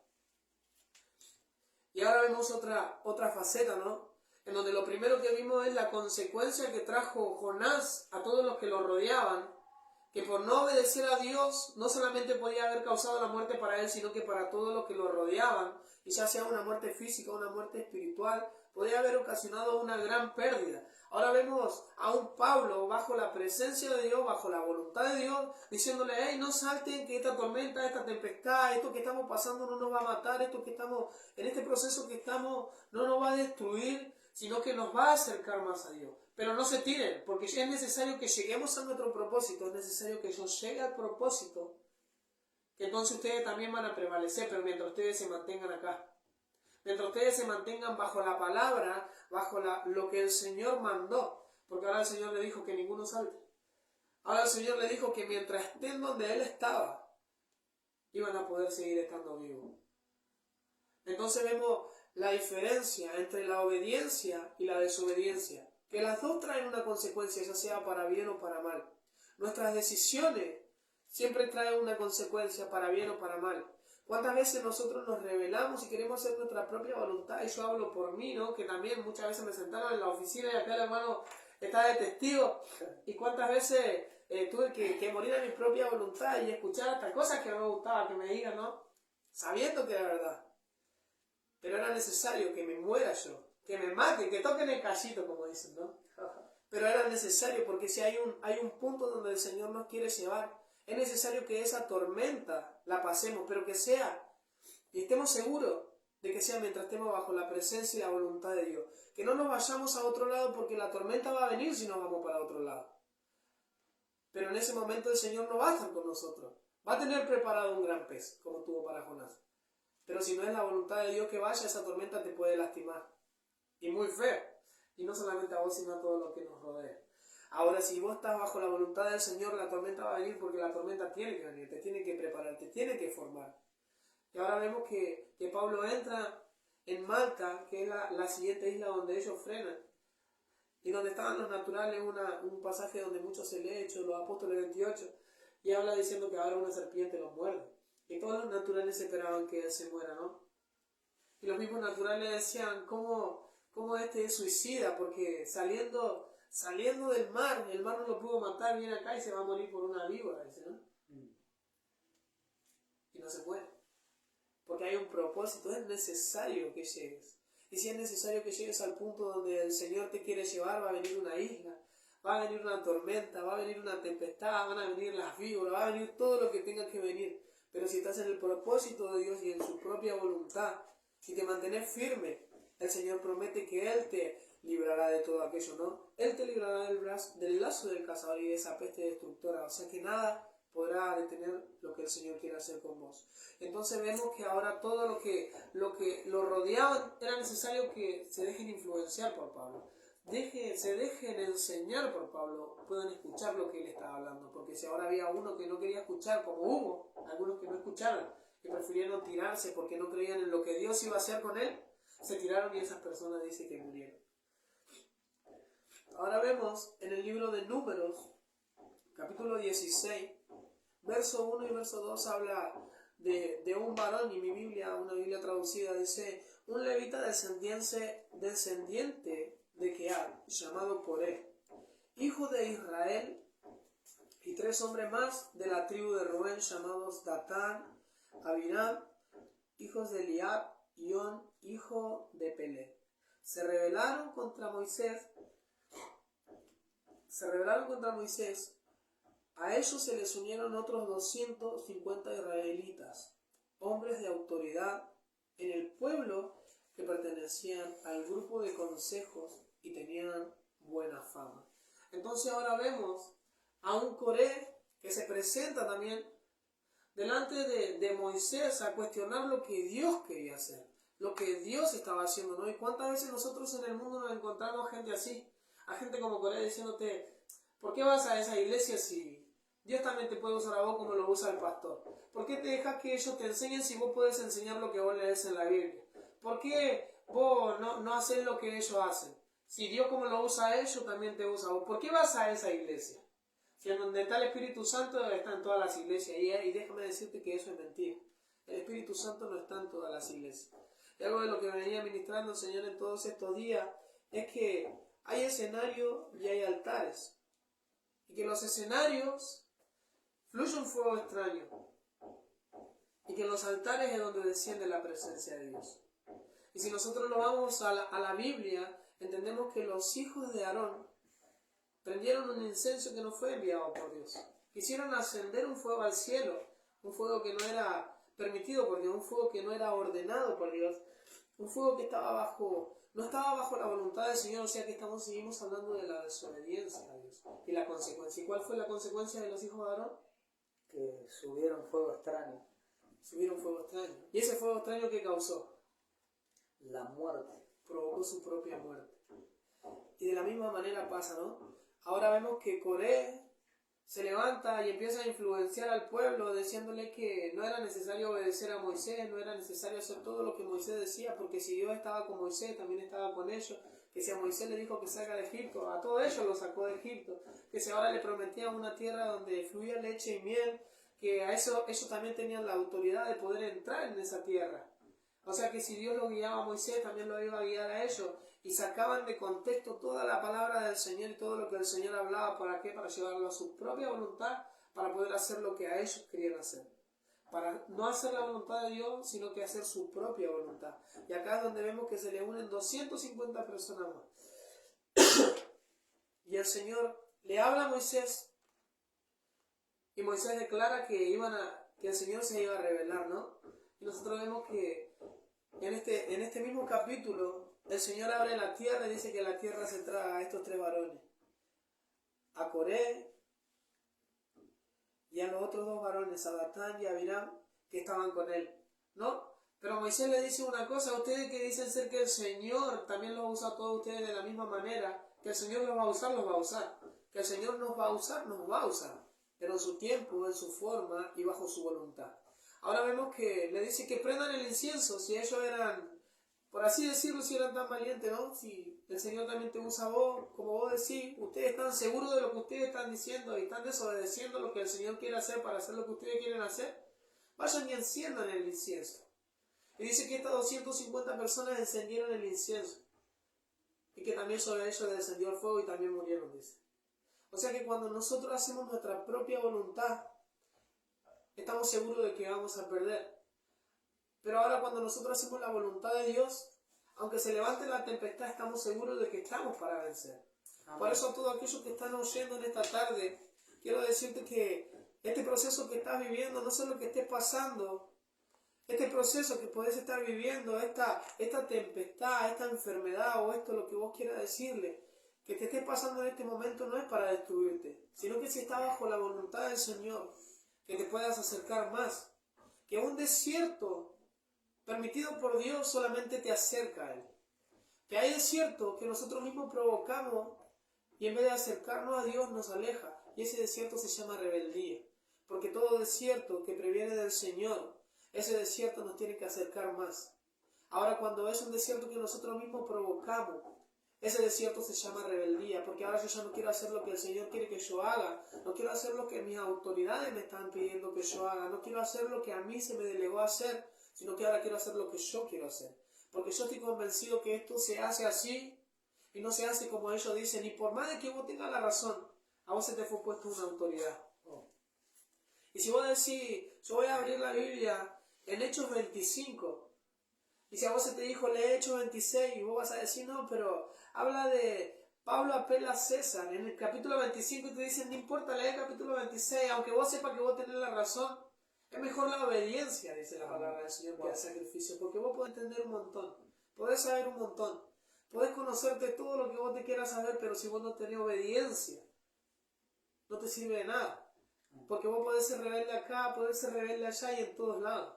Y ahora vemos otra faceta, ¿no? En donde lo primero que vimos es la consecuencia que trajo Jonás a todos los que lo rodeaban, que por no obedecer a Dios no solamente podía haber causado la muerte para él, sino que para todos los que lo rodeaban, y ya sea una muerte física o una muerte espiritual, podía haber ocasionado una gran pérdida. Ahora vemos a un Pablo bajo la presencia de Dios, bajo la voluntad de Dios, diciéndole, hey, no salten que esta tormenta, esta tempestad, esto que estamos pasando no nos va a matar, esto que estamos, en este proceso que estamos, no nos va a destruir, sino que nos va a acercar más a Dios. Pero no se tiren, porque es necesario que lleguemos a nuestro propósito, es necesario que yo llegue al propósito, que entonces ustedes también van a prevalecer, pero mientras ustedes se mantengan acá. Mientras ustedes se mantengan bajo la palabra, bajo lo que el Señor mandó. Porque ahora el Señor le dijo que ninguno salte. Ahora el Señor le dijo que mientras estén donde Él estaba, iban a poder seguir estando vivos. Entonces vemos la diferencia entre la obediencia y la desobediencia. Que las dos traen una consecuencia, ya sea para bien o para mal. Nuestras decisiones siempre traen una consecuencia para bien o para mal. ¿Cuántas veces nosotros nos rebelamos y queremos hacer nuestra propia voluntad? Y yo hablo por mí, ¿no? Que también muchas veces me sentaron en la oficina y acá el hermano está de testigo. Y cuántas veces tuve que morir a mi propia voluntad y escuchar hasta cosas que no me gustaba que me digan, ¿no? Sabiendo que era verdad. Pero era necesario que me muera yo, que me maten, que toquen el callito, como dicen, ¿no? Pero era necesario porque si hay un punto donde el Señor nos quiere llevar, es necesario que esa tormenta la pasemos, pero que sea, y estemos seguros de que sea mientras estemos bajo la presencia y la voluntad de Dios. Que no nos vayamos a otro lado porque la tormenta va a venir si nos vamos para otro lado. Pero en ese momento el Señor no va a estar con nosotros. Va a tener preparado un gran pez, como tuvo para Jonás. Pero si no es la voluntad de Dios que vaya, esa tormenta te puede lastimar. Y muy feo. Y no solamente a vos, sino a todos los que nos rodean. Ahora, si vos estás bajo la voluntad del Señor, la tormenta va a venir porque la tormenta tiene que venir, te tiene que preparar, te tiene que formar. Y ahora vemos que Pablo entra en Malta, que es la siguiente isla donde ellos frenan. Y donde estaban los naturales, un pasaje donde mucho se lee, Hechos los Apóstoles 28, y habla diciendo que ahora una serpiente los muerde. Y todos los naturales esperaban que él se muera, ¿no? Y los mismos naturales decían, ¿cómo este es suicida? Porque saliendo del mar, el mar no lo pudo matar, viene acá y se va a morir por una víbora, dice, ¿no? Y no se puede. Porque hay un propósito, es necesario que llegues. Y si es necesario que llegues al punto donde el Señor te quiere llevar, va a venir una isla, va a venir una tormenta, va a venir una tempestad, van a venir las víboras, va a venir todo lo que tenga que venir. Pero si estás en el propósito de Dios y en su propia voluntad, si te mantienes firme, el Señor promete que Él te librará de todo aquello, ¿no? Él te librará del lazo del cazador y de esa peste destructora. O sea que nada podrá detener lo que el Señor quiere hacer con vos. Entonces vemos que ahora todo lo que lo rodeaba era necesario que se dejen influenciar por Pablo. Se dejen enseñar por Pablo, puedan escuchar lo que él estaba hablando, porque si ahora había uno que no quería escuchar, como hubo algunos que no escucharon, que prefirieron tirarse porque no creían en lo que Dios iba a hacer con él, se tiraron y esas personas dicen que murieron. Ahora vemos en el libro de Números, capítulo 16, verso 1 y verso 2 habla de un varón, y mi Biblia, una Biblia traducida, dice, un levita descendiente de Keat, llamado Coré, hijo de Israel, y 3 hombres más de la tribu de Rubén, llamados Datán, Abiram, hijos de Eliab, y On, hijo de Pelé. Se rebelaron contra Moisés. A ellos se les unieron otros 250 israelitas, hombres de autoridad en el pueblo que pertenecían al grupo de consejos y tenían buena fama. Entonces ahora vemos a un Coré que se presenta también delante de Moisés a cuestionar lo que Dios quería hacer, lo que Dios estaba haciendo, ¿no? Y cuántas veces nosotros en el mundo nos encontramos gente así, a gente como Coré diciéndote, ¿por qué vas a esa iglesia si Dios también te puede usar a vos como lo usa el pastor? ¿Por qué te dejas que ellos te enseñen si vos podés enseñar lo que vos lees en la Biblia? ¿Por qué vos no haces lo que ellos hacen? Si Dios como lo usa a ellos, también te usa a vos. ¿Por qué vas a esa iglesia? Si en donde está el Espíritu Santo está en todas las iglesias. Y déjame decirte que eso es mentira. El Espíritu Santo no está en todas las iglesias. Y algo de lo que venía ministrando el Señor en todos estos días es que hay escenarios y hay altares. Y que en los escenarios fluye un fuego extraño. Y que en los altares es donde desciende la presencia de Dios. Y si nosotros lo vamos a la Biblia, entendemos que los hijos de Aarón prendieron un incenso que no fue enviado por Dios. Quisieron ascender un fuego al cielo, un fuego que no era permitido por Dios, un fuego que no era ordenado por Dios, un fuego que no estaba bajo la voluntad del Señor, o sea que seguimos hablando de la desobediencia a Dios y la consecuencia. ¿Y cuál fue la consecuencia de los hijos de Aarón? Que subieron fuego extraño. Subieron fuego extraño. ¿Y ese fuego extraño qué causó? La muerte. Provocó su propia muerte. Y de la misma manera pasa, ¿no? Ahora vemos que Coré se levanta y empieza a influenciar al pueblo diciéndole que no era necesario obedecer a Moisés, no era necesario hacer todo lo que Moisés decía, porque si Dios estaba con Moisés, también estaba con ellos, que si a Moisés le dijo que salga de Egipto, a todos ellos lo sacó de Egipto, que si ahora le prometía una tierra donde fluía leche y miel, que a eso ellos también tenían la autoridad de poder entrar en esa tierra. O sea que si Dios lo guiaba a Moisés, también lo iba a guiar a ellos. Y sacaban de contexto toda la palabra del Señor y todo lo que el Señor hablaba. ¿Para qué? Para llevarlo a su propia voluntad, para poder hacer lo que a ellos querían hacer. Para no hacer la voluntad de Dios, sino que hacer su propia voluntad. Y acá es donde vemos que se le unen 250 personas más. Y el Señor le habla a Moisés. Y Moisés declara que el Señor se iba a revelar, ¿no? Y nosotros vemos que en este mismo capítulo el Señor abre la tierra y dice que la tierra se traga a estos 3 varones. A Coré y a los otros 2 varones, a Datán y a Abiram, que estaban con él, ¿no? Pero Moisés le dice una cosa, a ustedes que dicen ser que el Señor también los usa a todos ustedes de la misma manera, que el Señor los va a usar. Que el Señor nos va a usar, pero en su tiempo, en su forma y bajo su voluntad. Ahora vemos que le dice que prendan el incienso, si ellos eran, por así decirlo, si eran tan valientes, ¿no? Si el Señor también te usa a vos, como vos decís, ustedes están seguros de lo que ustedes están diciendo y están desobedeciendo lo que el Señor quiere hacer para hacer lo que ustedes quieren hacer, vayan y enciendan el incienso. Y dice que estas 250 personas encendieron el incienso y que también sobre ellos descendió el fuego y también murieron, dice. O sea que cuando nosotros hacemos nuestra propia voluntad, estamos seguros de que vamos a perder. Pero ahora cuando nosotros hacemos la voluntad de Dios, aunque se levante la tempestad, estamos seguros de que estamos para vencer. Amén. Por eso a todos aquellos que están oyendo en esta tarde, quiero decirte que este proceso que estás viviendo, no sé lo que estés pasando, este proceso que puedes estar viviendo, esta tempestad, esta enfermedad o esto lo que vos quieras decirle, que te esté pasando en este momento no es para destruirte, sino que si está bajo la voluntad del Señor, que te puedas acercar más. Que un desierto permitido por Dios solamente te acerca a Él. Que hay desiertos que nosotros mismos provocamos y en vez de acercarnos a Dios nos aleja. Y ese desierto se llama rebeldía. Porque todo desierto que previene del Señor, ese desierto nos tiene que acercar más. Ahora cuando es un desierto que nosotros mismos provocamos, ese desierto se llama rebeldía, porque ahora yo ya no quiero hacer lo que el Señor quiere que yo haga, no quiero hacer lo que mis autoridades me están pidiendo que yo haga, no quiero hacer lo que a mí se me delegó a hacer, sino que ahora quiero hacer lo que yo quiero hacer. Porque yo estoy convencido que esto se hace así y no se hace como ellos dicen, y por más de que vos tengas la razón, a vos se te fue puesto una autoridad. Y si vos decís, yo voy a abrir la Biblia en Hechos 25, y si a vos se te dijo, lee Hechos 26, y vos vas a decir, no, pero habla de Pablo apela a César. En el capítulo 25 te dicen, no importa, lee el capítulo 26, aunque vos sepas que vos tenés la razón. Es mejor la obediencia, dice la palabra del Señor, que el sacrificio, porque vos podés entender un montón, podés saber un montón, podés conocerte todo lo que vos te quieras saber, pero si vos no tenés obediencia, no te sirve de nada. Porque vos podés ser rebelde acá, podés ser rebelde allá y en todos lados.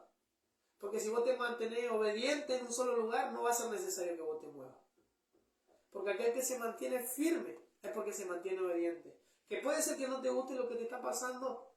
Porque si vos te mantenés obediente en un solo lugar, no va a ser necesario que vos te muevas. Porque aquel que se mantiene firme es porque se mantiene obediente. Que puede ser que no te guste lo que te está pasando,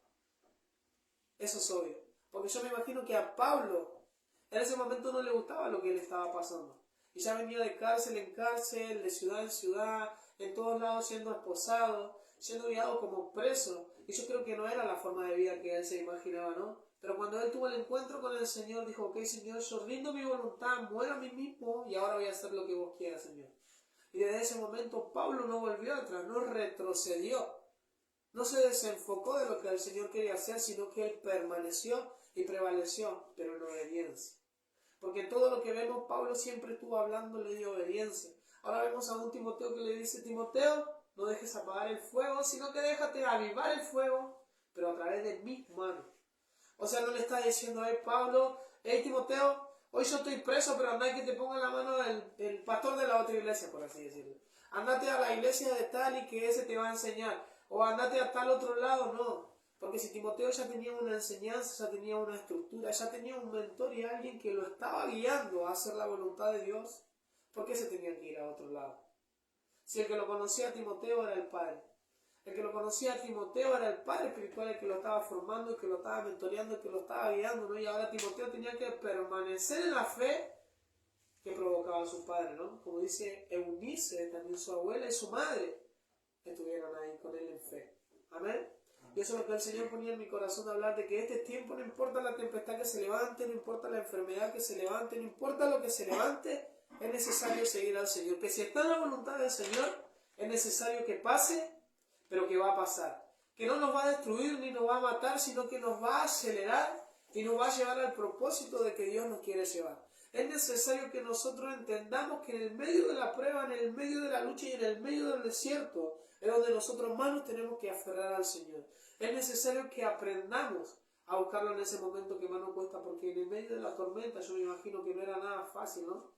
eso es obvio. Porque yo me imagino que a Pablo en ese momento no le gustaba lo que le estaba pasando. Y ya venía de cárcel en cárcel, de ciudad en ciudad, en todos lados siendo esposado, siendo guiado como preso. Y yo creo que no era la forma de vida que él se imaginaba, ¿no? Pero cuando él tuvo el encuentro con el Señor, dijo, ok, Señor, yo rindo mi voluntad, muero a mí mismo y ahora voy a hacer lo que vos quieras, Señor. Y desde ese momento Pablo no volvió atrás, no retrocedió. No se desenfocó de lo que el Señor quería hacer, sino que él permaneció y prevaleció, pero en obediencia. Porque en todo lo que vemos, Pablo siempre estuvo hablándole de obediencia. Ahora vemos a un Timoteo que le dice, Timoteo, no dejes apagar el fuego, sino que déjate avivar el fuego, pero a través de mis manos. O sea, no le está diciendo a Pablo, hey Timoteo, hoy yo estoy preso, pero anda que te ponga en la mano el pastor de la otra iglesia, por así decirlo. Andate a la iglesia de tal y que ese te va a enseñar. O andate a tal otro lado, no. Porque si Timoteo ya tenía una enseñanza, ya tenía una estructura, ya tenía un mentor y alguien que lo estaba guiando a hacer la voluntad de Dios, ¿por qué se tenía que ir a otro lado? Si el que lo conocía a Timoteo era el Padre. El que lo conocía a Timoteo era el Padre espiritual, el que lo estaba formando, el que lo estaba mentoreando, el que lo estaba guiando, ¿no? Y ahora Timoteo tenía que permanecer en la fe que provocaba a su padre, ¿no? Como dice Eunice, también su abuela y su madre estuvieron ahí con él en fe. Amén. Y eso es lo que el Señor ponía en mi corazón, hablar de que este tiempo, no importa la tempestad que se levante, no importa la enfermedad que se levante, no importa lo que se levante, es necesario seguir al Señor. Que si está en la voluntad del Señor, es necesario que pase, pero que va a pasar. Que no nos va a destruir ni nos va a matar, sino que nos va a acelerar y nos va a llevar al propósito de que Dios nos quiere llevar. Es necesario que nosotros entendamos que en el medio de la prueba, en el medio de la lucha y en el medio del desierto, es donde nosotros más nos tenemos que aferrar al Señor. Es necesario que aprendamos a buscarlo en ese momento que más nos cuesta, porque en el medio de la tormenta yo me imagino que no era nada fácil, ¿no?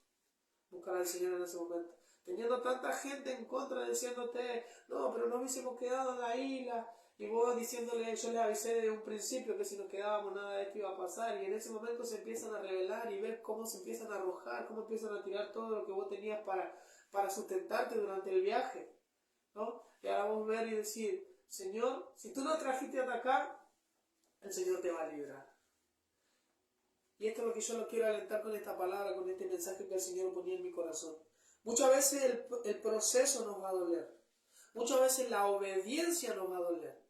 Buscar al Señor en ese momento. Teniendo tanta gente en contra diciéndote, no, pero nos hubiésemos quedado en la isla, y vos diciéndole, yo les avisé desde un principio que si nos quedábamos nada de esto iba a pasar, y en ese momento se empiezan a rebelar y ver cómo se empiezan a arrojar, cómo empiezan a tirar todo lo que vos tenías para sustentarte durante el viaje, ¿no? Y ahora vos ver y decir, Señor, si tú no trajiste hasta acá, el Señor te va a librar. Y esto es lo que yo lo quiero alentar con esta palabra, con este mensaje que el Señor ponía en mi corazón. Muchas veces el proceso nos va a doler. Muchas veces la obediencia nos va a doler.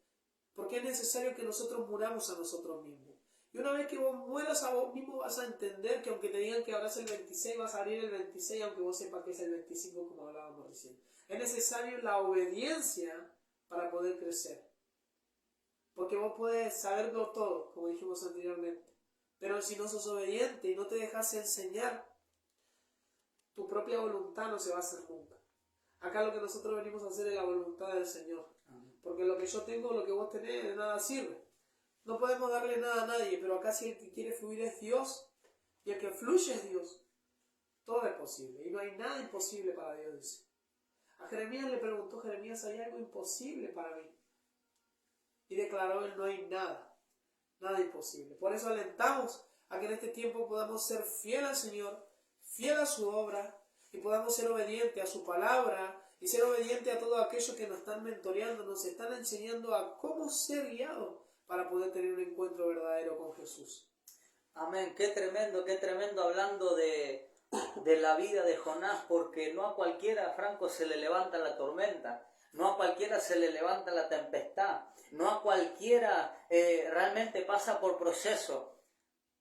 Porque es necesario que nosotros muramos a nosotros mismos. Y una vez que vos mueras a vos mismo vas a entender que aunque te digan que ahora es el 26, vas a abrir el 26 aunque vos sepas que es el 25 como hablábamos recién. Es necesario la obediencia para poder crecer. Porque vos puedes saberlo todo, como dijimos anteriormente. Pero si no sos obediente y no te dejas enseñar, tu propia voluntad no se va a hacer nunca. Acá lo que nosotros venimos a hacer es la voluntad del Señor. Porque lo que yo tengo, lo que vos tenés, de nada sirve. No podemos darle nada a nadie, pero acá si el que quiere fluir es Dios, y el que fluye es Dios. Todo es posible, y no hay nada imposible para Dios, dice. A Jeremías le preguntó, Jeremías, ¿hay algo imposible para mí? Y declaró él, no hay nada. nada imposible. Por eso alentamos a que en este tiempo podamos ser fiel al Señor, fiel a su obra, y podamos ser obedientes a su palabra y ser obedientes a todos aquellos que nos están mentoreando, nos están enseñando a cómo ser guiados para poder tener un encuentro verdadero con Jesús. Amén, qué tremendo hablando de la vida de Jonás, porque no a cualquiera, Franco, se le levanta la tormenta, no a cualquiera se le levanta la tempestad, no a cualquiera realmente pasa por proceso.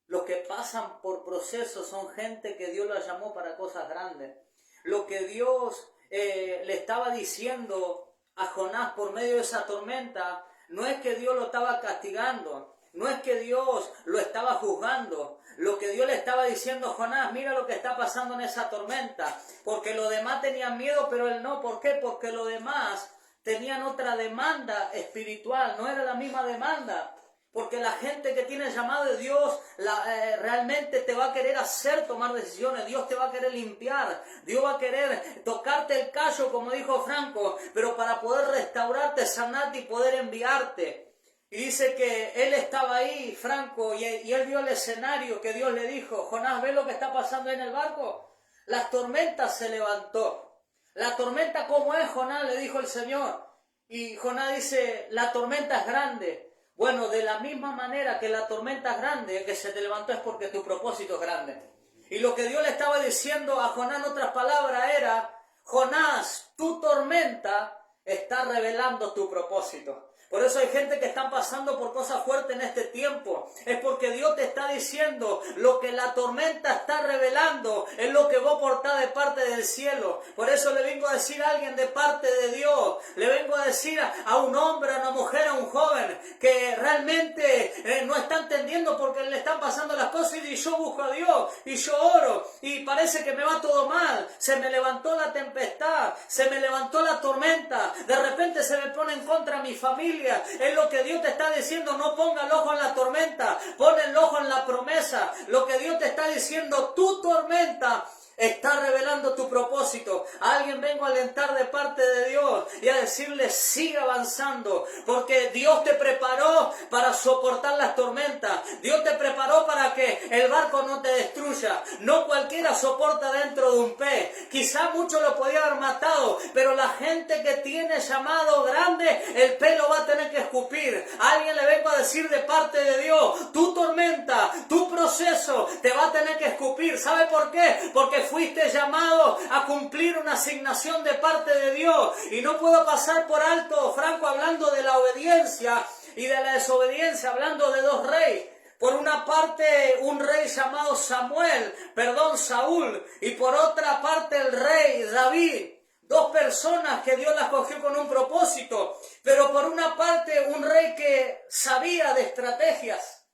Los que pasan por procesos son gente que Dios los llamó para cosas grandes. Lo que Dios le estaba diciendo a Jonás por medio de esa tormenta, no es que Dios lo estaba castigando, no es que Dios lo estaba juzgando. Lo que Dios le estaba diciendo a Jonás, mira lo que está pasando en esa tormenta, porque los demás tenían miedo, pero él no. ¿Por qué? Porque los demás tenían otra demanda espiritual, no era la misma demanda. Porque la gente que tiene llamado de Dios realmente te va a querer hacer tomar decisiones. Dios te va a querer limpiar. Dios va a querer tocarte el callo, como dijo Franco, pero para poder restaurarte, sanarte y poder enviarte. Y dice que él estaba ahí, Franco, y él vio el escenario que Dios le dijo. Jonás, ¿ves lo que está pasando en el barco? Las tormentas se levantó. La tormenta, ¿cómo es, Jonás? Le dijo el Señor. Y Jonás dice, la tormenta es grande. Bueno, de la misma manera que la tormenta es grande, que se te levantó es porque tu propósito es grande. Y lo que Dios le estaba diciendo a Jonás en otras palabras era, Jonás, tu tormenta está revelando tu propósito. Por eso hay gente que están pasando por cosas fuertes en este tiempo. Es porque Dios te está diciendo lo que la tormenta está revelando es lo que vos portás de parte del cielo. Por eso le vengo a decir a alguien de parte de Dios. Le vengo a decir a un hombre, a una mujer, a un joven que realmente no está entendiendo porque le están pasando las cosas y yo busco a Dios y yo oro y parece que me va todo mal. Se me levantó la tempestad, se me levantó la tormenta, de repente se me pone en contra mi familia. Es lo que Dios te está diciendo, no ponga el ojo en la tormenta, pon el ojo en la promesa. Lo que Dios te está diciendo, tu tormenta está revelando tu propósito. A alguien vengo a alentar de parte de Dios y a decirle, sigue avanzando, porque Dios te preparó para soportar las tormentas. Dios te preparó para que el barco no te destruya. No cualquiera soporta dentro de un pez. Quizá muchos lo podían haber matado, pero la gente que tiene llamado grande, el pez lo va a tener que escupir. A alguien le vengo a decir de parte de Dios, tu tormenta, tu proceso te va a tener que escupir. ¿Sabe por qué? Porque fuiste llamado a cumplir una asignación de parte de Dios. Y no puedo pasar por alto, Franco, hablando de la obediencia y de la desobediencia, hablando de dos reyes. Por una parte, un rey llamado Saúl, y por otra parte el rey David. Dos personas que Dios las cogió con un propósito, pero por una parte un rey que sabía de estrategias,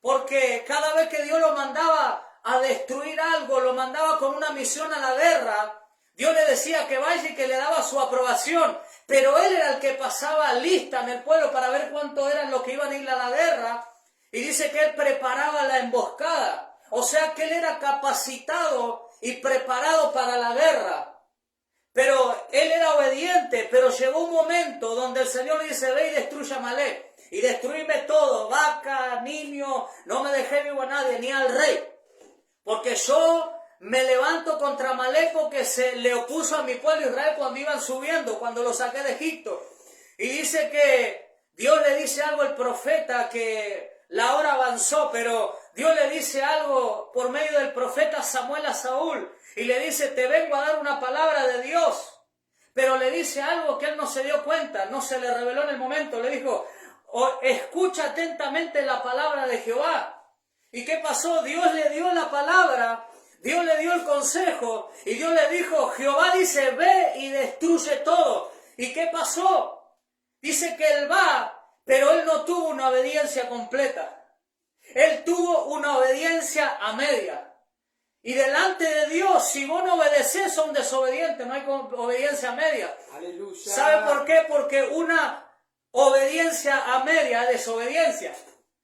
porque cada vez que Dios lo mandaba a destruir algo, lo mandaba con una misión a la guerra, Dios le decía que vaya y que le daba su aprobación, pero él era el que pasaba lista en el pueblo para ver cuántos eran los que iban a ir a la guerra, y dice que él preparaba la emboscada, o sea que él era capacitado y preparado para la guerra. Pero él era obediente, pero llegó un momento donde el Señor le dice, ve y destruye a Amalek, y destruíme todo, vaca, niño, no me dejé vivo a nadie, ni al rey. Porque yo me levanto contra Amalek porque se le opuso a mi pueblo Israel cuando iban subiendo, cuando lo saqué de Egipto. Y dice que Dios le dice algo al profeta, que la hora avanzó, pero Dios le dice algo por medio del profeta Samuel a Saúl. Y le dice, te vengo a dar una palabra de Dios. Pero le dice algo que él no se dio cuenta, no se le reveló en el momento. Le dijo, escucha atentamente la palabra de Jehová. ¿Y qué pasó? Dios le dio la palabra, Dios le dio el consejo y Dios le dijo, Jehová dice, ve y destruye todo. ¿Y qué pasó? Dice que él va, pero él no tuvo una obediencia completa. Él tuvo una obediencia a media. Y delante de Dios, si vos no obedeces, son desobedientes, no hay obediencia a media. Aleluya. ¿Sabe por qué? Porque una obediencia a media es desobediencia.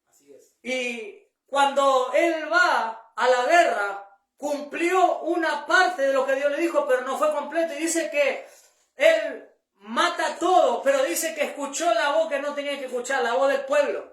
Así es. Y cuando él va a la guerra, cumplió una parte de lo que Dios le dijo, pero no fue completo. Y dice que él mata todo, pero dice que escuchó la voz que no tenía que escuchar, la voz del pueblo.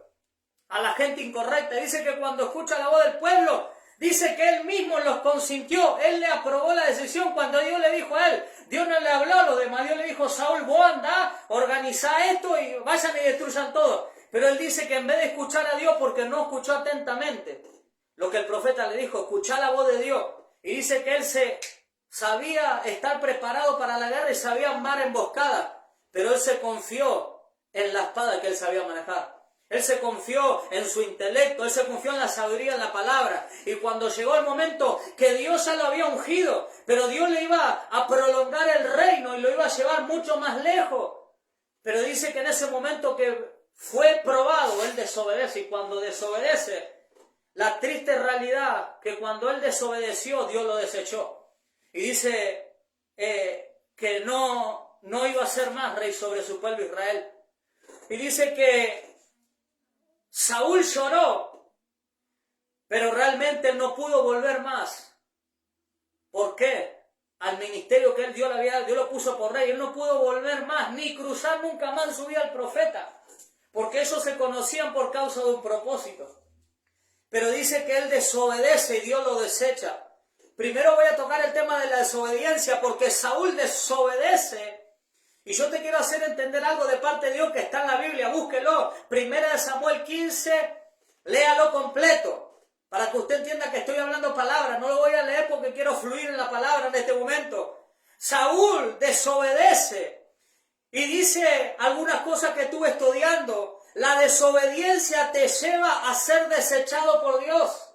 a la gente incorrecta. Dice que cuando escucha la voz del pueblo, dice que él mismo los consintió, él le aprobó la decisión. Cuando Dios le dijo a él, Dios no le habló a los demás, Dios le dijo, Saúl, vos andá, organizá esto y vayan y destruyan todo. Pero él dice que en vez de escuchar a Dios, porque no escuchó atentamente lo que el profeta le dijo, escuchá la voz de Dios. Y dice que él sabía estar preparado para la guerra y sabía armar emboscada, pero él se confió en la espada que él sabía manejar. Él se confió en su intelecto, él se confió en la sabiduría, en la palabra. Y cuando llegó el momento que Dios ya lo había ungido, pero Dios le iba a prolongar el reino y lo iba a llevar mucho más lejos. Pero dice que en ese momento que fue probado, él desobedece. Y cuando desobedece, la triste realidad que cuando él desobedeció, Dios lo desechó. Y dice que no iba a ser más rey sobre su pueblo Israel. Y dice que Saúl lloró, pero realmente él no pudo volver más. ¿Por qué? Al ministerio que Dios lo puso por rey. Él no pudo volver más, ni cruzar nunca más en su vida al profeta, porque ellos se conocían por causa de un propósito. Pero dice que él desobedece y Dios lo desecha. Primero voy a tocar el tema de la desobediencia, porque Saúl desobedece. Y yo te quiero hacer entender algo de parte de Dios que está en la Biblia, búsquelo. Primera de Samuel 15, léalo completo, para que usted entienda que estoy hablando palabras. No lo voy a leer porque quiero fluir en la palabra en este momento. Saúl desobedece y dice algunas cosas que estuve estudiando. La desobediencia te lleva a ser desechado por Dios.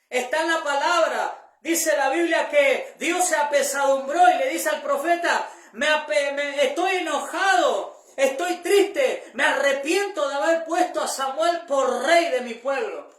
Está en la palabra. Dice la Biblia que Dios se apesadumbró y le dice al profeta, estoy enojado, estoy triste, me arrepiento de haber puesto a Samuel por rey de mi pueblo.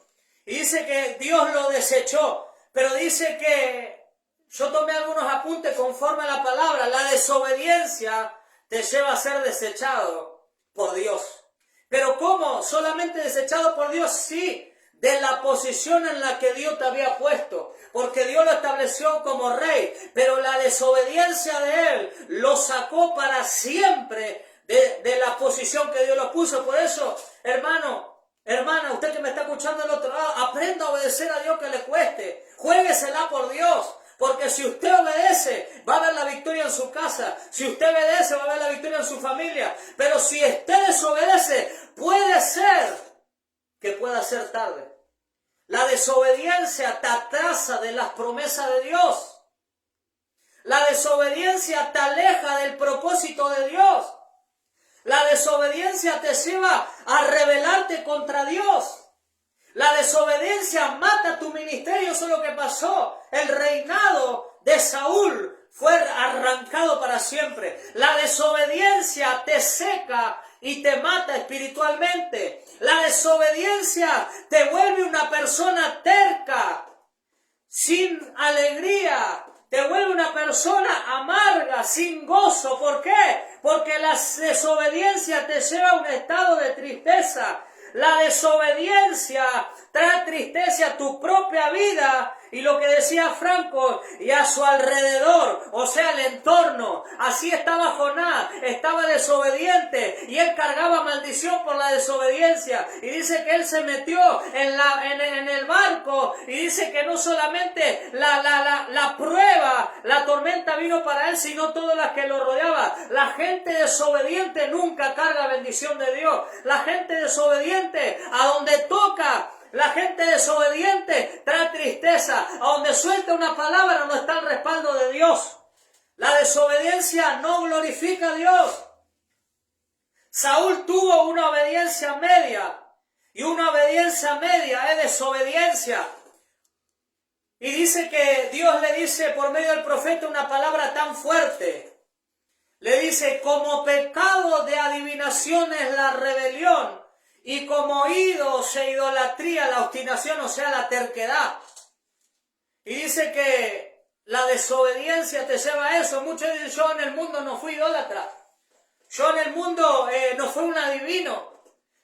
Y dice que Dios lo desechó, pero dice que, yo tomé algunos apuntes conforme a la palabra, la desobediencia te lleva a ser desechado por Dios. Pero ¿cómo? ¿Solamente desechado por Dios? Sí, de la posición en la que Dios te había puesto, porque Dios lo estableció como rey, pero la desobediencia de él lo sacó para siempre de la posición que Dios lo puso. Por eso, hermana, usted que me está escuchando del otro lado, aprenda a obedecer a Dios que le cueste, juéguesela por Dios. Porque si usted obedece, va a haber la victoria en su casa. Si usted obedece, va a haber la victoria en su familia. Pero si usted desobedece, puede ser que pueda ser tarde. La desobediencia te atrasa de las promesas de Dios. La desobediencia te aleja del propósito de Dios. La desobediencia te lleva a rebelarte contra Dios. La desobediencia mata tu ministerio. Eso es lo que pasó. El reinado de Saúl fue arrancado para siempre. La desobediencia te seca y te mata espiritualmente. La desobediencia te vuelve una persona terca, sin alegría. Te vuelve una persona amarga, sin gozo. ¿Por qué? Porque la desobediencia te lleva a un estado de tristeza. La desobediencia trae tristeza a tu propia vida y lo que decía Franco, y a su alrededor, o sea, el entorno. Así estaba Jonás, estaba desobediente y él cargaba maldición por la desobediencia. Y dice que él se metió en el barco y dice que no solamente la prueba, la tormenta vino para él, sino todas las que lo rodeaba. La gente desobediente nunca carga bendición de Dios. La gente desobediente, a donde toca, la gente desobediente trae tristeza. A donde suelta una palabra no está el respaldo de Dios. La desobediencia no glorifica a Dios. Saúl tuvo una obediencia media. Y una obediencia media es desobediencia. Y dice que Dios le dice por medio del profeta una palabra tan fuerte. Le dice, como pecado de adivinación es la rebelión. Y como ídolos e idolatría, la obstinación, o sea, la terquedad. Y dice que la desobediencia te lleva a eso. Muchos dicen, yo en el mundo no fui idólatra. Yo en el mundo no fui un adivino.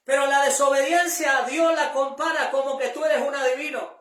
Pero la desobediencia Dios la compara como que tú eres un adivino.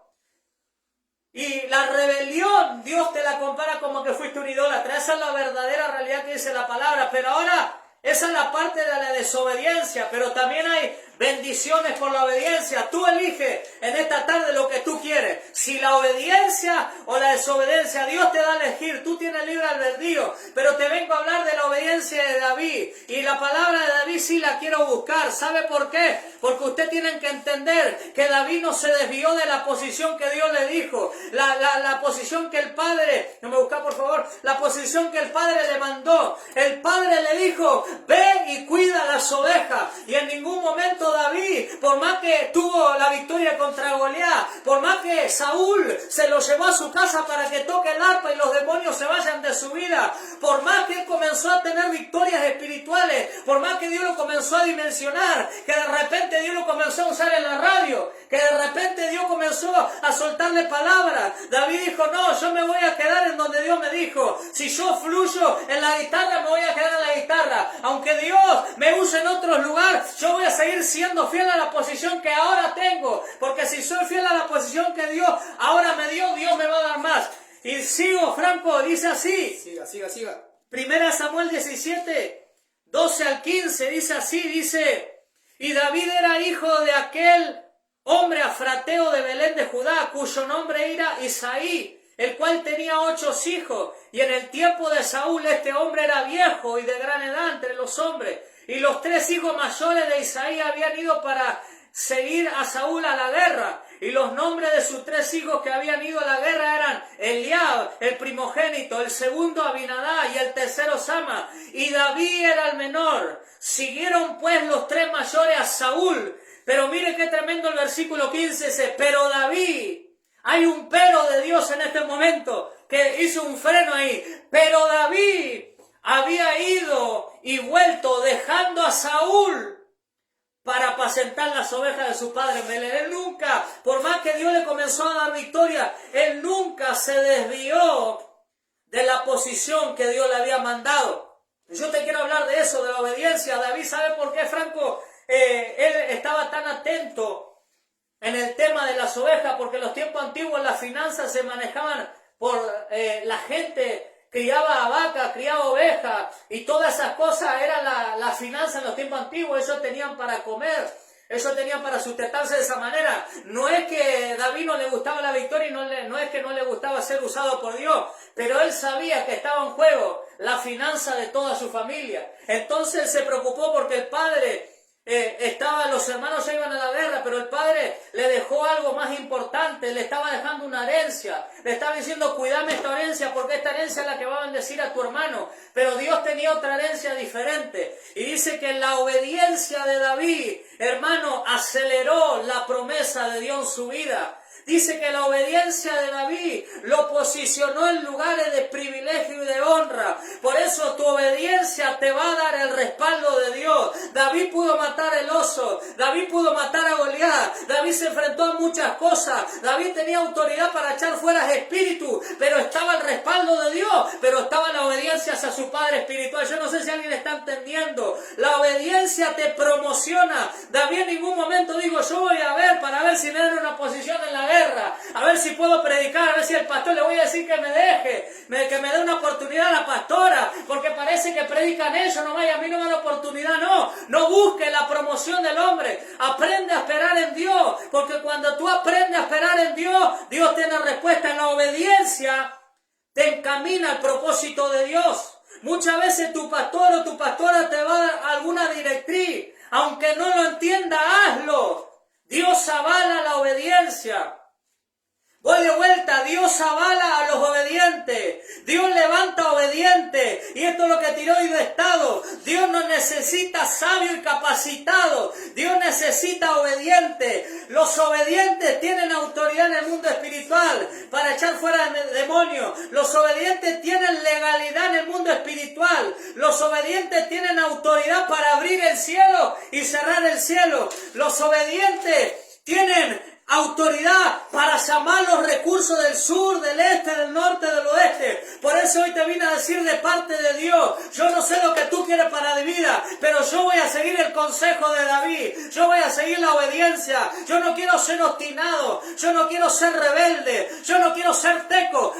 Y la rebelión Dios te la compara como que fuiste un idólatra. Esa es la verdadera realidad que dice la palabra. Pero ahora, esa es la parte de la desobediencia. Pero también hay bendiciones por la obediencia. Tú eliges en esta tarde lo que tú quieres. Si la obediencia o la desobediencia, Dios te da a elegir. Tú tienes libre albedrío. Pero te vengo a hablar de la obediencia de David. Y la palabra de David sí la quiero buscar. ¿Sabe por qué? Porque usted tiene que entender que David no se desvió de la posición que Dios le dijo. La posición que el Padre, no me busca por favor, la posición que el Padre le mandó. El Padre le dijo, ve y cuida las ovejas. Y en ningún momento David, por más que tuvo la victoria contra Goliat, por más que Saúl se lo llevó a su casa para que toque el arpa y los demonios se vayan de su vida, por más que él comenzó a tener victorias espirituales, por más que Dios lo comenzó a dimensionar, que de repente Dios lo comenzó a usar en la radio, que de repente Dios comenzó a soltarle palabras, David dijo, no, yo me voy a quedar en donde Dios me dijo. Si yo fluyo en la guitarra, me voy a quedar en la guitarra. Aunque Dios me use en otros lugares, yo voy a seguir siendo fiel a la posición que ahora tengo. Porque si soy fiel a la posición que Dios ahora me dio, Dios me va a dar más. Y sigo, Franco, dice así. Siga. 1 Samuel 17, 12 al 15, dice así, dice, y David era hijo de aquel hombre afrateo de Belén de Judá, cuyo nombre era Isaí, el cual tenía 8 hijos, y en el tiempo de Saúl este hombre era viejo y de gran edad entre los hombres, y los 3 hijos mayores de Isaí habían ido para seguir a Saúl a la guerra, y los nombres de sus 3 hijos que habían ido a la guerra eran Eliab, el primogénito, el segundo Abinadá y el tercero Sama, y David era el menor. Siguieron pues los 3 mayores a Saúl, pero mire qué tremendo el versículo 15 dice, pero David, hay un pero de Dios en este momento, que hizo un freno ahí, pero David había ido y vuelto dejando a Saúl para apacentar las ovejas de su padre en Belén. Él nunca, por más que Dios le comenzó a dar victoria, él nunca se desvió de la posición que Dios le había mandado. Yo te quiero hablar de eso, de la obediencia. David, ¿sabe por qué, Franco? Él estaba tan atento en el tema de las ovejas, porque en los tiempos antiguos las finanzas se manejaban por la gente criaba vaca, criaba ovejas y todas esas cosas eran la finanza en los tiempos antiguos. Ellos tenían para comer, ellos tenían para sustentarse de esa manera. No es que David no le gustaba la victoria y no es que no le gustaba ser usado por Dios, pero él sabía que estaba en juego la finanza de toda su familia. Entonces él se preocupó porque el padre los hermanos ya iban a la guerra, pero el padre le dejó algo más importante, le estaba dejando una herencia, le estaba diciendo, cuídame esta herencia, porque esta herencia es la que va a bendecir a tu hermano, pero Dios tenía otra herencia diferente, y dice que la obediencia de David, hermano, aceleró la promesa de Dios en su vida. Dice que la obediencia de David lo posicionó en lugares de privilegio y de honra. Por eso tu obediencia te va a dar el respaldo de Dios. David pudo matar el oso. David pudo matar a Goliat. David se enfrentó a muchas cosas. David tenía autoridad para echar fuera espíritu. Pero estaba el respaldo de Dios. Pero estaba la obediencia hacia su Padre espiritual. Yo no sé si alguien está entendiendo. La obediencia te promociona. David en ningún momento dijo, yo voy a ver para ver si me dan una posición en la guerra. A ver si puedo predicar, a ver si el pastor le voy a decir que me deje, que me dé una oportunidad a la pastora, porque parece que predican ellos nomás y a mí no me dan oportunidad. No busque la promoción del hombre, aprende a esperar en Dios, porque cuando tú aprendes a esperar en Dios, Dios tiene respuesta. En la obediencia te encamina al propósito de Dios. Muchas veces tu pastor o tu pastora te va a dar alguna directriz, aunque no lo entienda, hazlo. Dios avala la obediencia. Voy de vuelta, Dios avala a los obedientes, Dios levanta obedientes, y esto es lo que tiró hoy de estado. Dios no necesita sabio y capacitado, Dios necesita obedientes. Los obedientes tienen autoridad en el mundo espiritual para echar fuera demonios. Los obedientes tienen legalidad en el mundo espiritual. Los obedientes tienen autoridad para abrir el cielo y cerrar el cielo. Los obedientes tienen autoridad para llamar los recursos del sur, del este, del norte, del oeste. Por eso hoy te vine a decir de parte de Dios, yo no sé lo que tú quieres para mi vida, pero yo voy a seguir el consejo de David, yo voy a seguir la obediencia. Yo no quiero ser obstinado, yo no quiero ser rebelde, yo no quiero ser terco,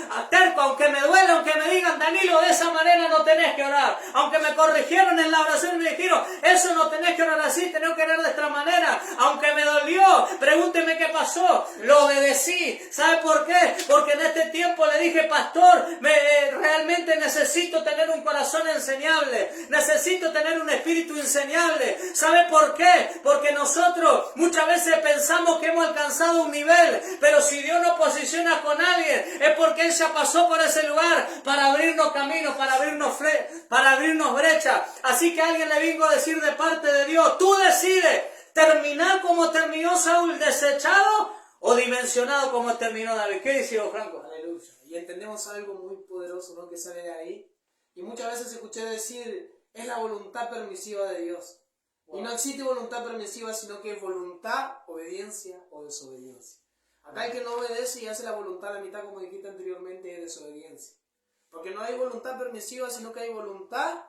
aunque me duele, aunque me digan, Danilo, corregido de esa manera no tenés que orar. Aunque me corrigieron en la oración y me dijeron, eso no tenés que orar así, tenés que orar de esta manera. Aunque me dolió, pregúnteme qué pasó. Lo obedecí. ¿Sabe por qué? Porque en este tiempo le dije, pastor, realmente necesito tener un corazón enseñable. Necesito tener un espíritu enseñable. ¿Sabe por qué? Porque nosotros muchas veces pensamos que hemos alcanzado un nivel, pero si Dios nos posiciona con alguien, es porque Él ya pasó por ese lugar para abrirnos caminos, para abrirnos brechas. Así que a alguien le vengo a decir de parte de Dios, tú decides terminar como terminó Saúl, desechado o dimensionado como terminó David. ¿Qué dice vos, Franco? Aleluya. Y entendemos algo muy poderoso, ¿no?, que sale de ahí. Y muchas veces escuché decir, es la voluntad permisiva de Dios. Y no existe voluntad permisiva, sino que es voluntad, obediencia o desobediencia. Acá el que no obedece y hace la voluntad a la mitad, como dijiste anteriormente, es desobediencia. Porque no hay voluntad permisiva, sino que hay voluntad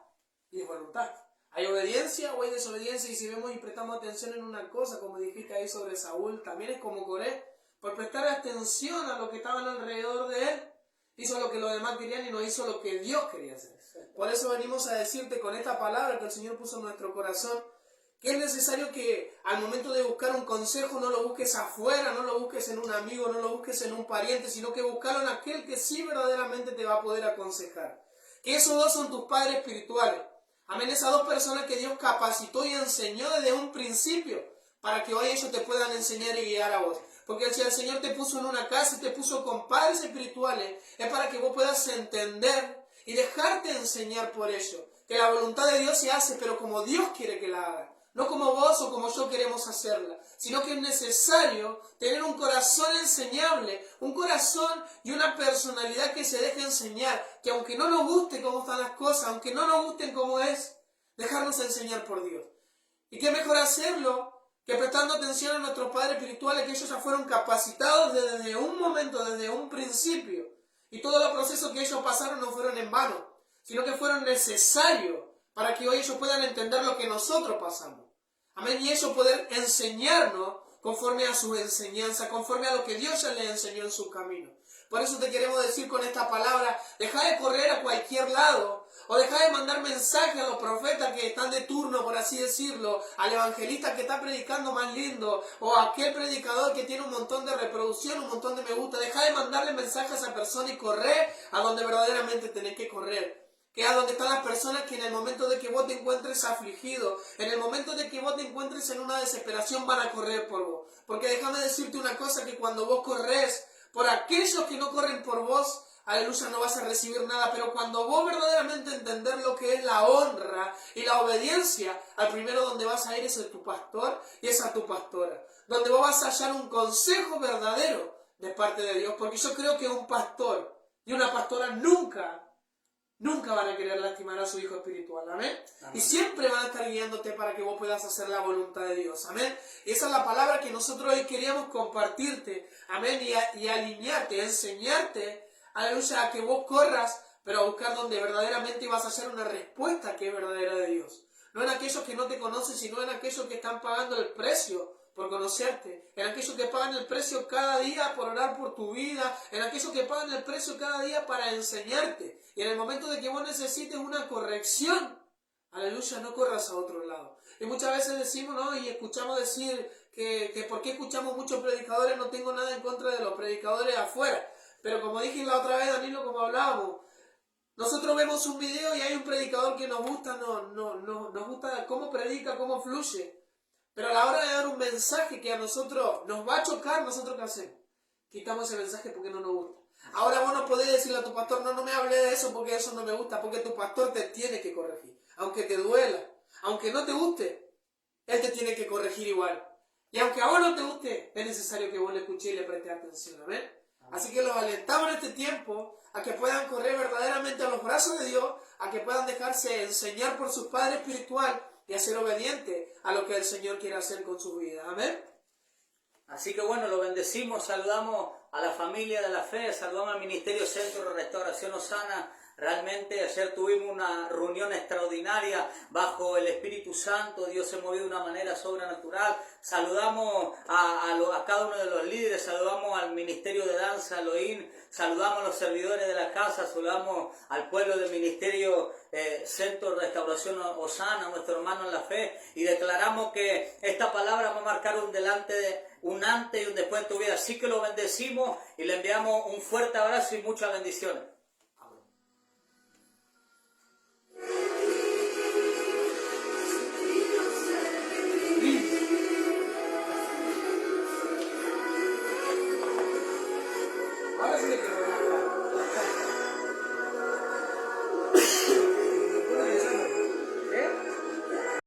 y desvoluntad. Hay obediencia o hay desobediencia, y si vemos y prestamos atención en una cosa, como dijiste ahí sobre Saúl, también es como Coré, por prestar atención a lo que estaban alrededor de él, hizo lo que los demás querían y no hizo lo que Dios quería hacer. Por eso venimos a decirte con esta palabra que el Señor puso en nuestro corazón, que es necesario que al momento de buscar un consejo no lo busques afuera, no lo busques en un amigo, no lo busques en un pariente, sino que buscarlo en aquel que sí verdaderamente te va a poder aconsejar. Que esos dos son tus padres espirituales. Amén, esas dos personas que Dios capacitó y enseñó desde un principio para que hoy ellos te puedan enseñar y guiar a vos. Porque si el Señor te puso en una casa y te puso con padres espirituales, es para que vos puedas entender y dejarte enseñar por ello. Que la voluntad de Dios se hace, pero como Dios quiere que la haga. No como vos o como yo queremos hacerla, sino que es necesario tener un corazón enseñable, un corazón y una personalidad que se deje enseñar, que aunque no nos guste cómo están las cosas, aunque no nos gusten cómo es, dejarnos enseñar por Dios. Y qué mejor hacerlo que prestando atención a nuestros padres espirituales, que ellos ya fueron capacitados desde un momento, desde un principio. Y todos los procesos que ellos pasaron no fueron en vano, sino que fueron necesarios para que hoy ellos puedan entender lo que nosotros pasamos. Amén, y ellos poder enseñarnos conforme a su enseñanza, conforme a lo que Dios ya les enseñó en su camino. Por eso te queremos decir con esta palabra, deja de correr a cualquier lado, o deja de mandar mensajes a los profetas que están de turno, por así decirlo, al evangelista que está predicando más lindo, o a aquel predicador que tiene un montón de reproducción, un montón de me gusta. Deja de mandarle mensajes a esa persona y correr a donde verdaderamente tenés que correr. Que es a donde están las personas que en el momento de que vos te encuentres afligido, en el momento de que vos te encuentres en una desesperación, van a correr por vos. Porque déjame decirte una cosa, que cuando vos corres por aquellos que no corren por vos, aleluya, no vas a recibir nada. Pero cuando vos verdaderamente entender lo que es la honra y la obediencia, al primero donde vas a ir es a tu pastor y es a tu pastora. Donde vos vas a hallar un consejo verdadero de parte de Dios. Porque yo creo que un pastor y una pastora nunca van a querer lastimar a su hijo espiritual, ¿amén? Amén. Y siempre van a estar guiándote para que vos puedas hacer la voluntad de Dios, amén. Y esa es la palabra que nosotros hoy queríamos compartirte, amén, y alinearte, enseñarte, aleluya, a que vos corras, pero a buscar donde verdaderamente vas a hacer una respuesta que es verdadera de Dios. No en aquellos que no te conocen, sino en aquellos que están pagando el precio por conocerte, en aquellos que pagan el precio cada día por orar por tu vida, en aquellos que pagan el precio cada día para enseñarte. Y en el momento de que vos necesites una corrección, aleluya, no corras a otro lado. Y muchas veces decimos, ¿no?, y escuchamos decir que ¿por qué escuchamos muchos predicadores? No tengo nada en contra de los predicadores afuera. Pero como dije la otra vez, Danilo, como hablábamos, nosotros vemos un video y hay un predicador que nos gusta, nos gusta cómo predica, cómo fluye. Pero a la hora de dar un mensaje que a nosotros nos va a chocar, ¿nosotros qué hacemos? Quitamos ese mensaje porque no nos gusta. Ahora vos no podés decirle a tu pastor, no me hable de eso porque eso no me gusta, porque tu pastor te tiene que corregir. Aunque te duela, aunque no te guste, él te tiene que corregir igual. Y aunque a vos no te guste, es necesario que vos le escuches y le prestes atención, ¿amén? Así que los alentamos en este tiempo a que puedan correr verdaderamente a los brazos de Dios, a que puedan dejarse enseñar por su Padre espiritual y a ser obediente a lo que el Señor quiere hacer con su vida. Amén. Así que bueno, lo bendecimos, saludamos a la familia de la fe, saludamos al Ministerio Centro de Restauración Osana. Realmente ayer tuvimos una reunión extraordinaria bajo el Espíritu Santo, Dios se movió de una manera sobrenatural. Saludamos a cada uno de los líderes, saludamos al Ministerio de Danza, Elohim, saludamos a los servidores de la casa, saludamos al pueblo del Ministerio Centro de Restauración Osana, a nuestro hermano en la fe, y declaramos que esta palabra va a marcar un antes y un después en tu vida. Así que lo bendecimos y le enviamos un fuerte abrazo y muchas bendiciones. Ahora sí que